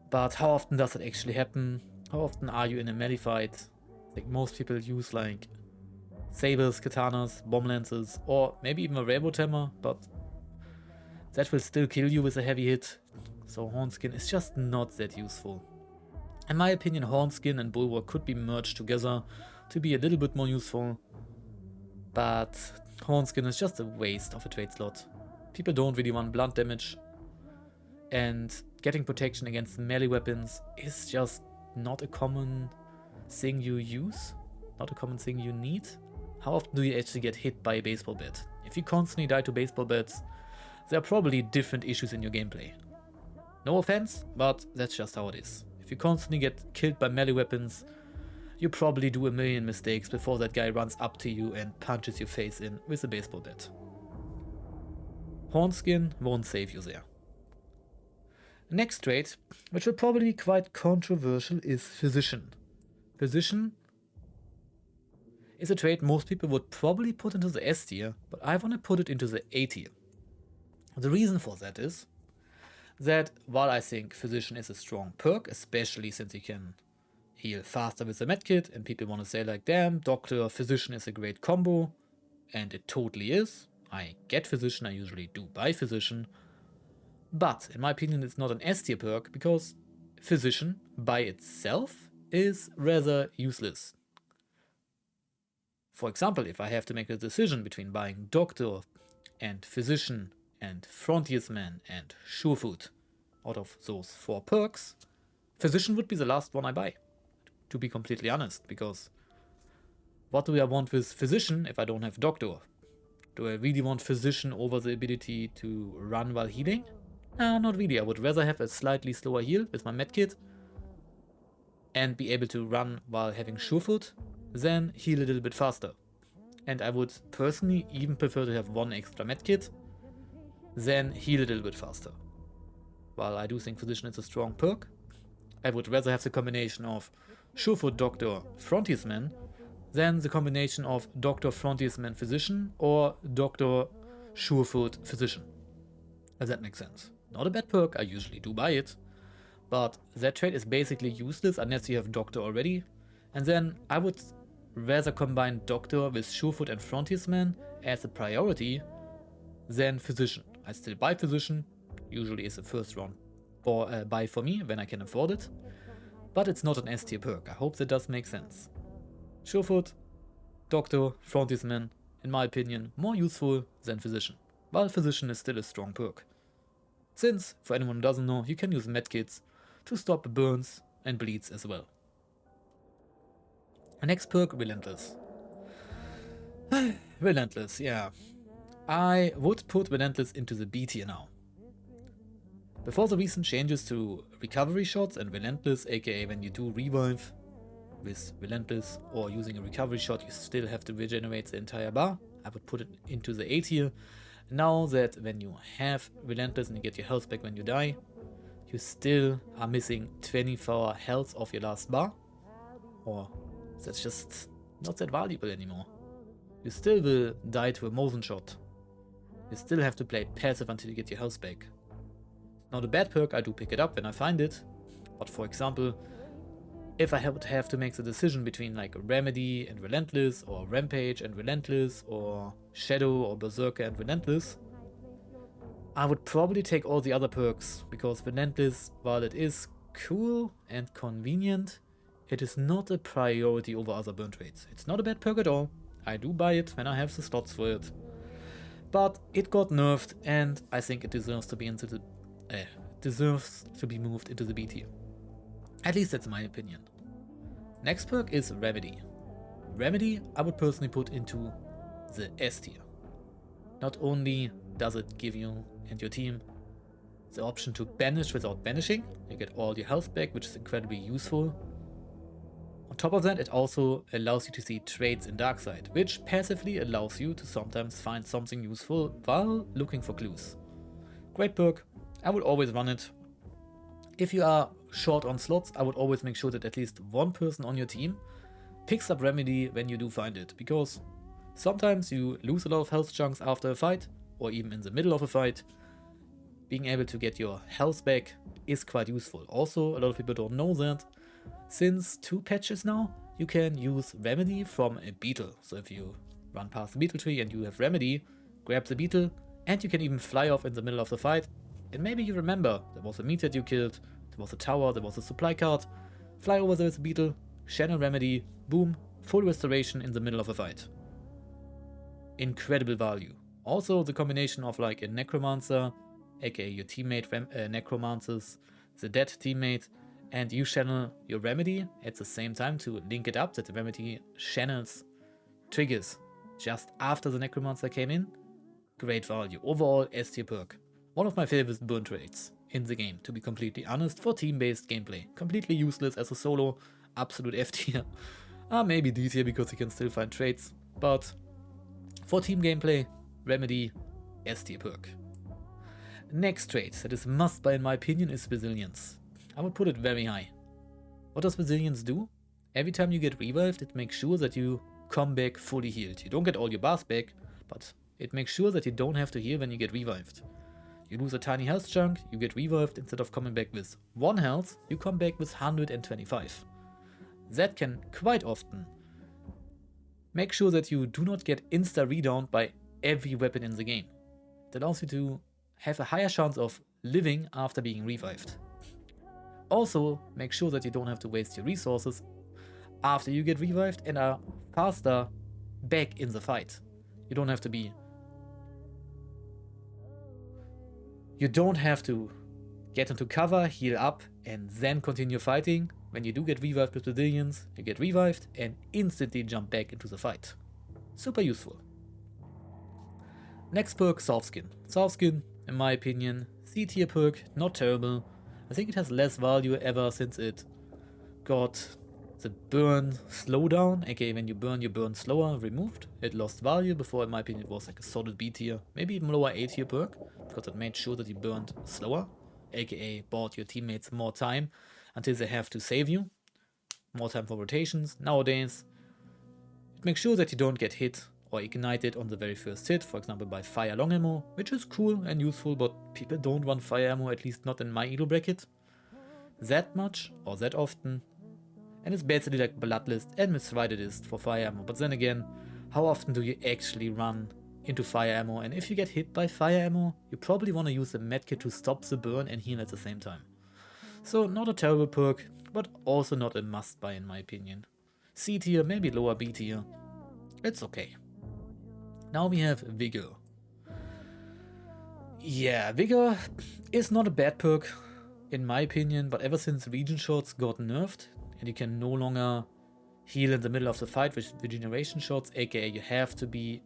But how often does it actually happen? How often are you in a melee fight? I think most people use like sabers, katanas, bomb lances, or maybe even a railroad hammer, but that will still kill you with a heavy hit. So Hornskin is just not that useful. In my opinion, Hornskin and Bulwark could be merged together to be a little bit more useful, but Hornskin is just a waste of a trade slot. People don't really want blunt damage, and getting protection against melee weapons is just not a common thing you use, not a common thing you need. How often do you actually get hit by a baseball bat? If you constantly die to baseball bats, there are probably different issues in your gameplay. No offense, but that's just how it is. If you constantly get killed by melee weapons, you probably do a million mistakes before that guy runs up to you and punches your face in with a baseball bat. Hornskin won't save you there. Next trait, which will probably be quite controversial, is Physician. Physician is a trait most people would probably put into the S tier, but I want to put it into the A tier. The reason for that is that while I think Physician is a strong perk, especially since you can heal faster with the medkit, and people want to say like, damn, Doctor, Physician is a great combo, and it totally is. I get Physician, I usually do buy Physician, but in my opinion it's not an S tier perk because Physician by itself is rather useless. For example, if I have to make a decision between buying Doctor and Physician and Frontiersman and Surefoot out of those 4 perks, Physician would be the last one I buy, to be completely honest, because what do I want with Physician if I don't have Doctor? Do I really want Physician over the ability to run while healing? No, not really. I would rather have a slightly slower heal with my medkit and be able to run while having Surefoot than heal a little bit faster. And I would personally even prefer to have 1 extra medkit than heal a little bit faster. While I do think Physician is a strong perk, I would rather have the combination of Surefoot, Doctor, Frontiersman than the combination of Doctor, Frontiersman, Physician or Doctor, Surefoot, Physician. If that makes sense. Not a bad perk, I usually do buy it, but that trait is basically useless unless you have Doctor already, and then I would rather combine Doctor with Surefoot and Frontiersman as a priority than Physician. I still buy Physician, usually is a first round buy for me when I can afford it, but it's not an S tier perk. I hope that does make sense. Surefoot, Doctor, Frontiersman, in my opinion, more useful than Physician, while Physician is still a strong perk. Since, for anyone who doesn't know, you can use medkits to stop burns and bleeds as well. Next perk, Relentless. Relentless, yeah. I would put Relentless into the B tier now. Before the recent changes to recovery shots and Relentless, aka when you do revive with Relentless or using a recovery shot you still have to regenerate the entire bar, I would put it into the A tier. Now that when you have Relentless and you get your health back when you die, you still are missing 24 health of your last bar, or that's just not that valuable anymore. You still will die to a motion shot. You still have to play passive until you get your health back. Not a bad perk, I do pick it up when I find it, but for example, if I would have to make the decision between like Remedy and Relentless, or Rampage and Relentless, or Shadow or Berserker and Relentless, I would probably take all the other perks, because Relentless, while it is cool and convenient, it is not a priority over other burn traits. It's not a bad perk at all, I do buy it when I have the slots for it. But it got nerfed, and I think it deserves to be moved into the B tier. At least that's my opinion. Next perk is Remedy. Remedy I would personally put into the S tier. Not only does it give you and your team the option to banish without banishing, you get all your health back, which is incredibly useful. On top of that, it also allows you to see traits in Darkside, which passively allows you to sometimes find something useful while looking for clues. Great perk, I would always run it. If you are short on slots, I would always make sure that at least one person on your team picks up Remedy when you do find it, because sometimes you lose a lot of health chunks after a fight, or even in the middle of a fight. Being able to get your health back is quite useful. Also, a lot of people don't know that since 2 patches now, you can use Remedy from a beetle. So if you run past the beetle tree and you have Remedy, grab the beetle, and you can even fly off in the middle of the fight. And maybe you remember, there was a meteor you killed, there was a tower, there was a supply card, fly over there with the beetle, channel Remedy, boom, full restoration in the middle of a fight. Incredible value. Also the combination of like a Necromancer, aka your teammate Necromancers, the dead teammate, and you channel your Remedy at the same time to link it up that the Remedy channels triggers just after the Necromancer came in. Great value. Overall S tier perk. One of my favorite burn traits in the game, to be completely honest, for team-based gameplay. Completely useless as a solo, absolute F tier. Maybe D tier because you can still find traits, but for team gameplay, Remedy, S tier perk. Next trait that is must buy in my opinion is Resilience. I would put it very high. What does Resilience do? Every time you get revived, it makes sure that you come back fully healed. You don't get all your bars back, but it makes sure that you don't have to heal when you get revived. You lose a tiny health chunk, you get revived, instead of coming back with 1 health, you come back with 125. That can quite often make sure that you do not get insta-redowned by every weapon in the game. It allows you to have a higher chance of living after being revived. Also, make sure that you don't have to waste your resources after you get revived and are faster back in the fight. You don't have to get into cover, heal up, and then continue fighting. When you do get revived with Resilience, you get revived and instantly jump back into the fight. Super useful. Next perk, Salve Skin. Salve Skin, in my opinion, C tier perk, not terrible. I think it has less value ever since it got the burn slowdown, aka when you burn slower, removed. It lost value. Before, in my opinion, it was like a solid B tier, maybe even lower A tier perk, because it made sure that you burned slower, aka bought your teammates more time until they have to save you. More time for rotations. Nowadays, it makes sure that you don't get hit or ignited on the very first hit, for example by fire long ammo, which is cool and useful, but people don't run fire ammo, at least not in my elo bracket, that much or that often. And it's basically like Bloodless and Mithridatist for fire ammo, but then again, how often do you actually run into fire ammo? And if you get hit by fire ammo, you probably want to use a medkit to stop the burn and heal at the same time. So not a terrible perk, but also not a must buy in my opinion. C tier, maybe lower B tier. It's okay. Now we have Vigor. Yeah, Vigor is not a bad perk in my opinion, but ever since Regen Shots got nerfed and you can no longer heal in the middle of the fight with Regeneration Shots, aka you have to be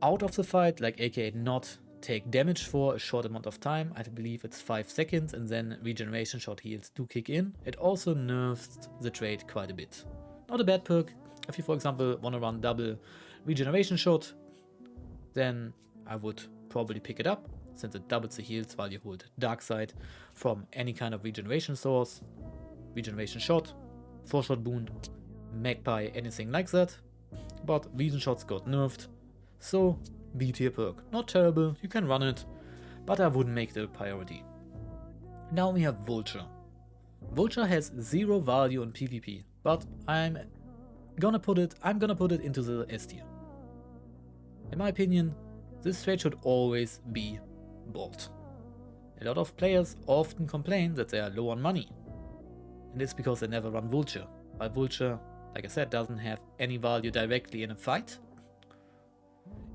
out of the fight, like aka not take damage for a short amount of time. I believe it's 5 seconds, and then Regeneration Shot heals do kick in. It also nerfs the trait quite a bit. Not a bad perk. If you, for example, want to run double Regeneration Shot, then I would probably pick it up, since it doubles the heals while you hold Darkside from any kind of regeneration source. Regeneration Shot, 4-shot wound, Magpie, anything like that. But Regen Shots got nerfed, so B tier perk. Not terrible, you can run it, but I wouldn't make it a priority. Now we have Vulture. Vulture has 0 value in PvP, but I'm gonna put it into the S tier. In my opinion, this trait should always be bought. A lot of players often complain that they are low on money, and it's because they never run Vulture. By Vulture, like I said, doesn't have any value directly in a fight.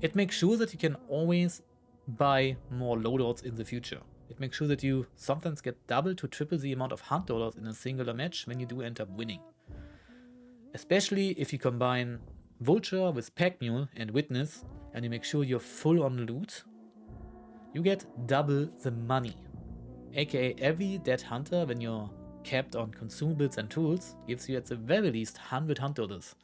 It makes sure that you can always buy more loadouts in the future. It makes sure that you sometimes get double to triple the amount of hunt dollars in a singular match when you do end up winning. Especially if you combine Vulture with Packmule and Witness and you make sure you're full on loot, you get double the money. AKA every dead hunter, when you're capped on consumables and tools, gives you at the very least 100 hunt dollars.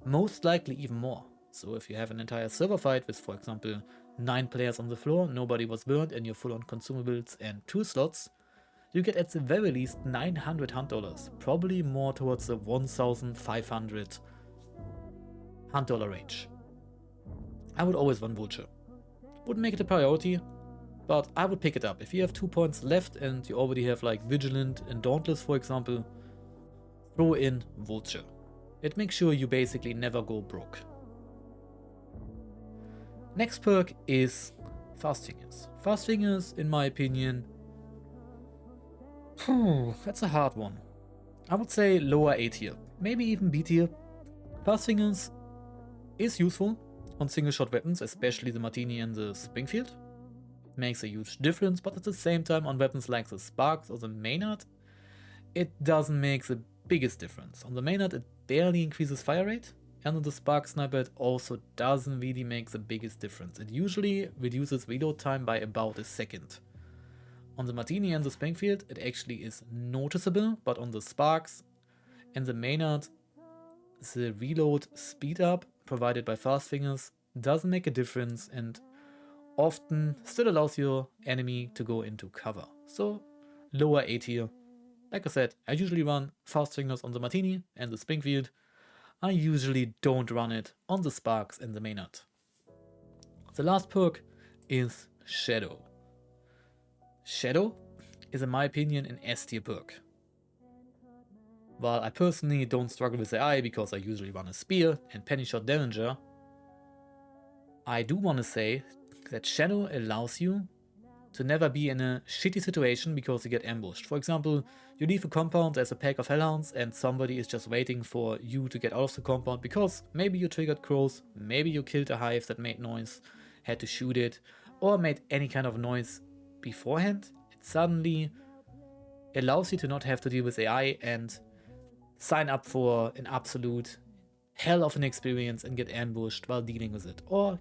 Most likely even more. So if you have an entire server fight with, for example, 9 players on the floor, nobody was burned, and you're full on consumables and tool slots, you get at the very least 900 hunt dollars, probably more towards the 1,500 hunt dollar range. I would always run Vulture. Wouldn't make it a priority, but I would pick it up. If you have 2 points left and you already have like Vigilant and Dauntless, for example, throw in Vulture. It makes sure you basically never go broke. Next perk is Fast Fingers. Fast Fingers, in my opinion, that's a hard one. I would say lower A tier, maybe even B tier. Fast Fingers is useful on single shot weapons, especially the Martini and the Springfield. It makes a huge difference, but at the same time on weapons like the Sparks or the Maynard, it doesn't make the biggest difference. On the Maynard it barely increases fire rate, and on the Spark Sniper it also doesn't really make the biggest difference. It usually reduces reload time by about a second. On the Martini and the Springfield it actually is noticeable, but on the Sparks and the Maynard the reload speed up provided by Fast Fingers doesn't make a difference and often still allows your enemy to go into cover. So lower A tier. Like I said, I usually run Fast Fingers on the Martini and the Springfield. I usually don't run it on the Sparks and the Maynard. The last perk is Shadow. Shadow is, in my opinion, an S tier perk. While I personally don't struggle with AI because I usually run a Spear and Penny Shot Derringer, I do want to say that Shadow allows you to never be in a shitty situation because you get ambushed. For example, you leave a compound as a pack of hellhounds and somebody is just waiting for you to get out of the compound because maybe you triggered crows, maybe you killed a hive that made noise, had to shoot it, or made any kind of noise beforehand. It suddenly allows you to not have to deal with AI and sign up for an absolute hell of an experience and get ambushed while dealing with it, or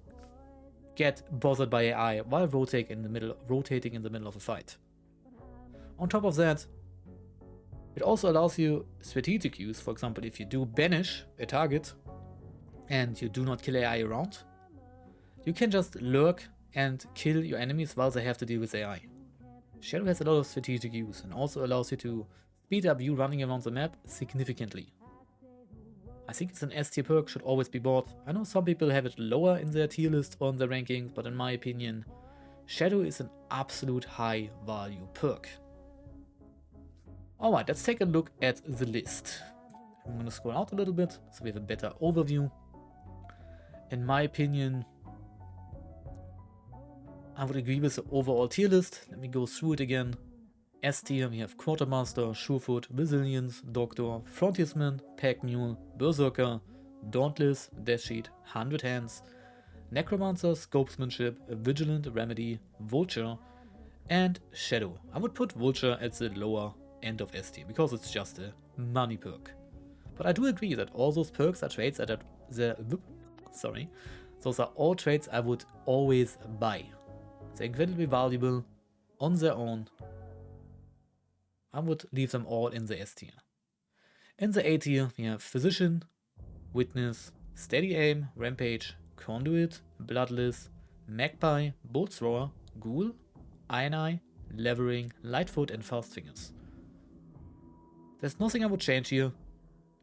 get bothered by AI while rotating in the middle of a fight. On top of that, it also allows you strategic use. For example, if you do banish a target and you do not kill AI around, you can just lurk and kill your enemies while they have to deal with AI. Shadow has a lot of strategic use and also allows you to speed up you running around the map significantly. I think it's an S tier perk, should always be bought. I know some people have it lower in their tier list or in their rankings, but in my opinion, Shadow is an absolute high value perk. Alright, let's take a look at the list. I'm gonna scroll out a little bit so we have a better overview. In my opinion, I would agree with the overall tier list. Let me go through it again. S tier, we have Quartermaster, Surefoot, Resilience, Doctor, Frontiersman, Packmule, Berserker, Dauntless, Death Sheet, 100 Hands, Necromancer, Scopesmanship, Vigilant, Remedy, Vulture, and Shadow. I would put Vulture at the lower end of S tier because it's just a money perk. But I do agree that all those perks are traits that those are all traits I would always buy. They're incredibly valuable on their own. I would leave them all in the S tier. In the A tier, we have Physician, Witness, Steady Aim, Rampage, Conduit, Bloodless, Magpie, Boltthrower, Ghoul, IronEye, Levering, Lightfoot, and Fast Fingers. There's nothing I would change here.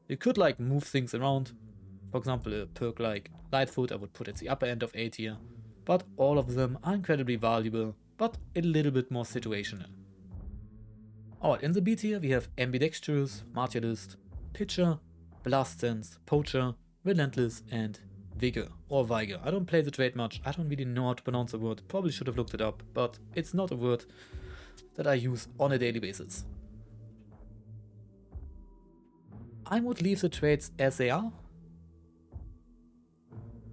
You could like move things around. For example, a perk like Lightfoot I would put at the upper end of A tier. But all of them are incredibly valuable, but a little bit more situational. Alright, in the B tier we have Ambidextrous, Martialist, Pitcher, Blastsense, Poacher, Relentless, and Vigor, or Viger. I don't play the trait much, I don't really know how to pronounce the word, probably should have looked it up, but it's not a word that I use on a daily basis. I would leave the trades as they are.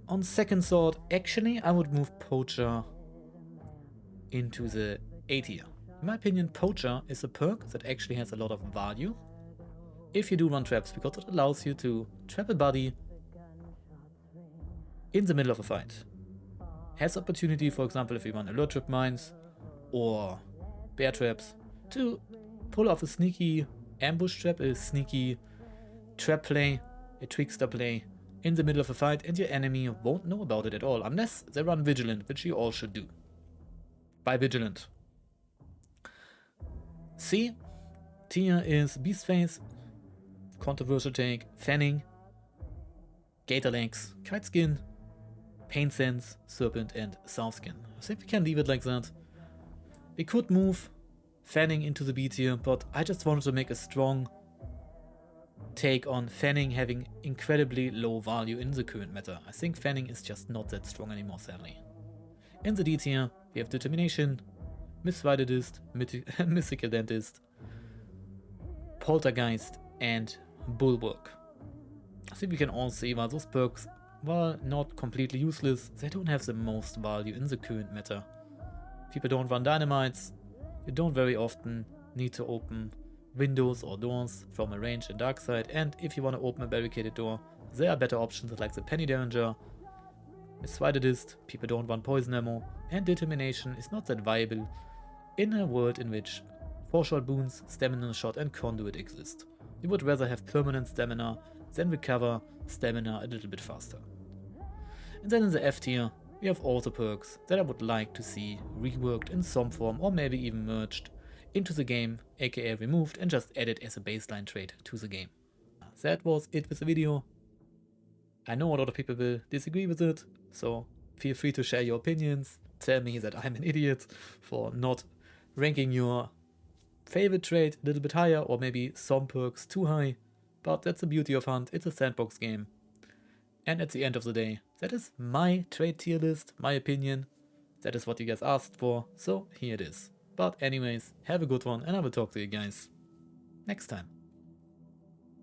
On second thought, actually, I would move Poacher into the A tier. In my opinion, Poacher is a perk that actually has a lot of value if you do run traps, because it allows you to trap a buddy in the middle of a fight. Has opportunity, for example, if you run alert trip mines or bear traps, to pull off a sneaky ambush trap, a sneaky trap play, a trickster play in the middle of a fight, and your enemy won't know about it at all, unless they run Vigilant, which you all should do. By Vigilant. C tier is Beastface, controversial take, Fanning, Gatorlegs, KiteSkin, Painsense, Serpent, and Salve Skin. I think we can leave it like that. We could move Fanning into the B tier, but I just wanted to make a strong take on Fanning having incredibly low value in the current meta. I think Fanning is just not that strong anymore, sadly. In the D tier, we have Determination, Mithridatist, Mithridatist, Poltergeiser, and Bulwark. I think we can all see why those perks, while not completely useless, they don't have the most value in the current meta. People don't run dynamites, you don't very often need to open windows or doors from a range in dark side, and if you want to open a barricaded door, there are better options like the Penny Derringer, Mithridatist, people don't run poison ammo, and Determination is not that viable in a world in which 4-shot boons, stamina shot, and conduit exist. You would rather have permanent stamina than recover stamina a little bit faster. And then in the F tier, we have all the perks that I would like to see reworked in some form, or maybe even merged into the game, aka removed and just added as a baseline trait to the game. That was it with the video. I know a lot of people will disagree with it, so feel free to share your opinions. Tell me that I'm an idiot for not ranking your favorite trait a little bit higher, or maybe some perks too high. But that's the beauty of Hunt, it's a sandbox game. And at the end of the day, that is my trait tier list, my opinion. That is what you guys asked for, so here it is. But anyways, have a good one, and I will talk to you guys next time.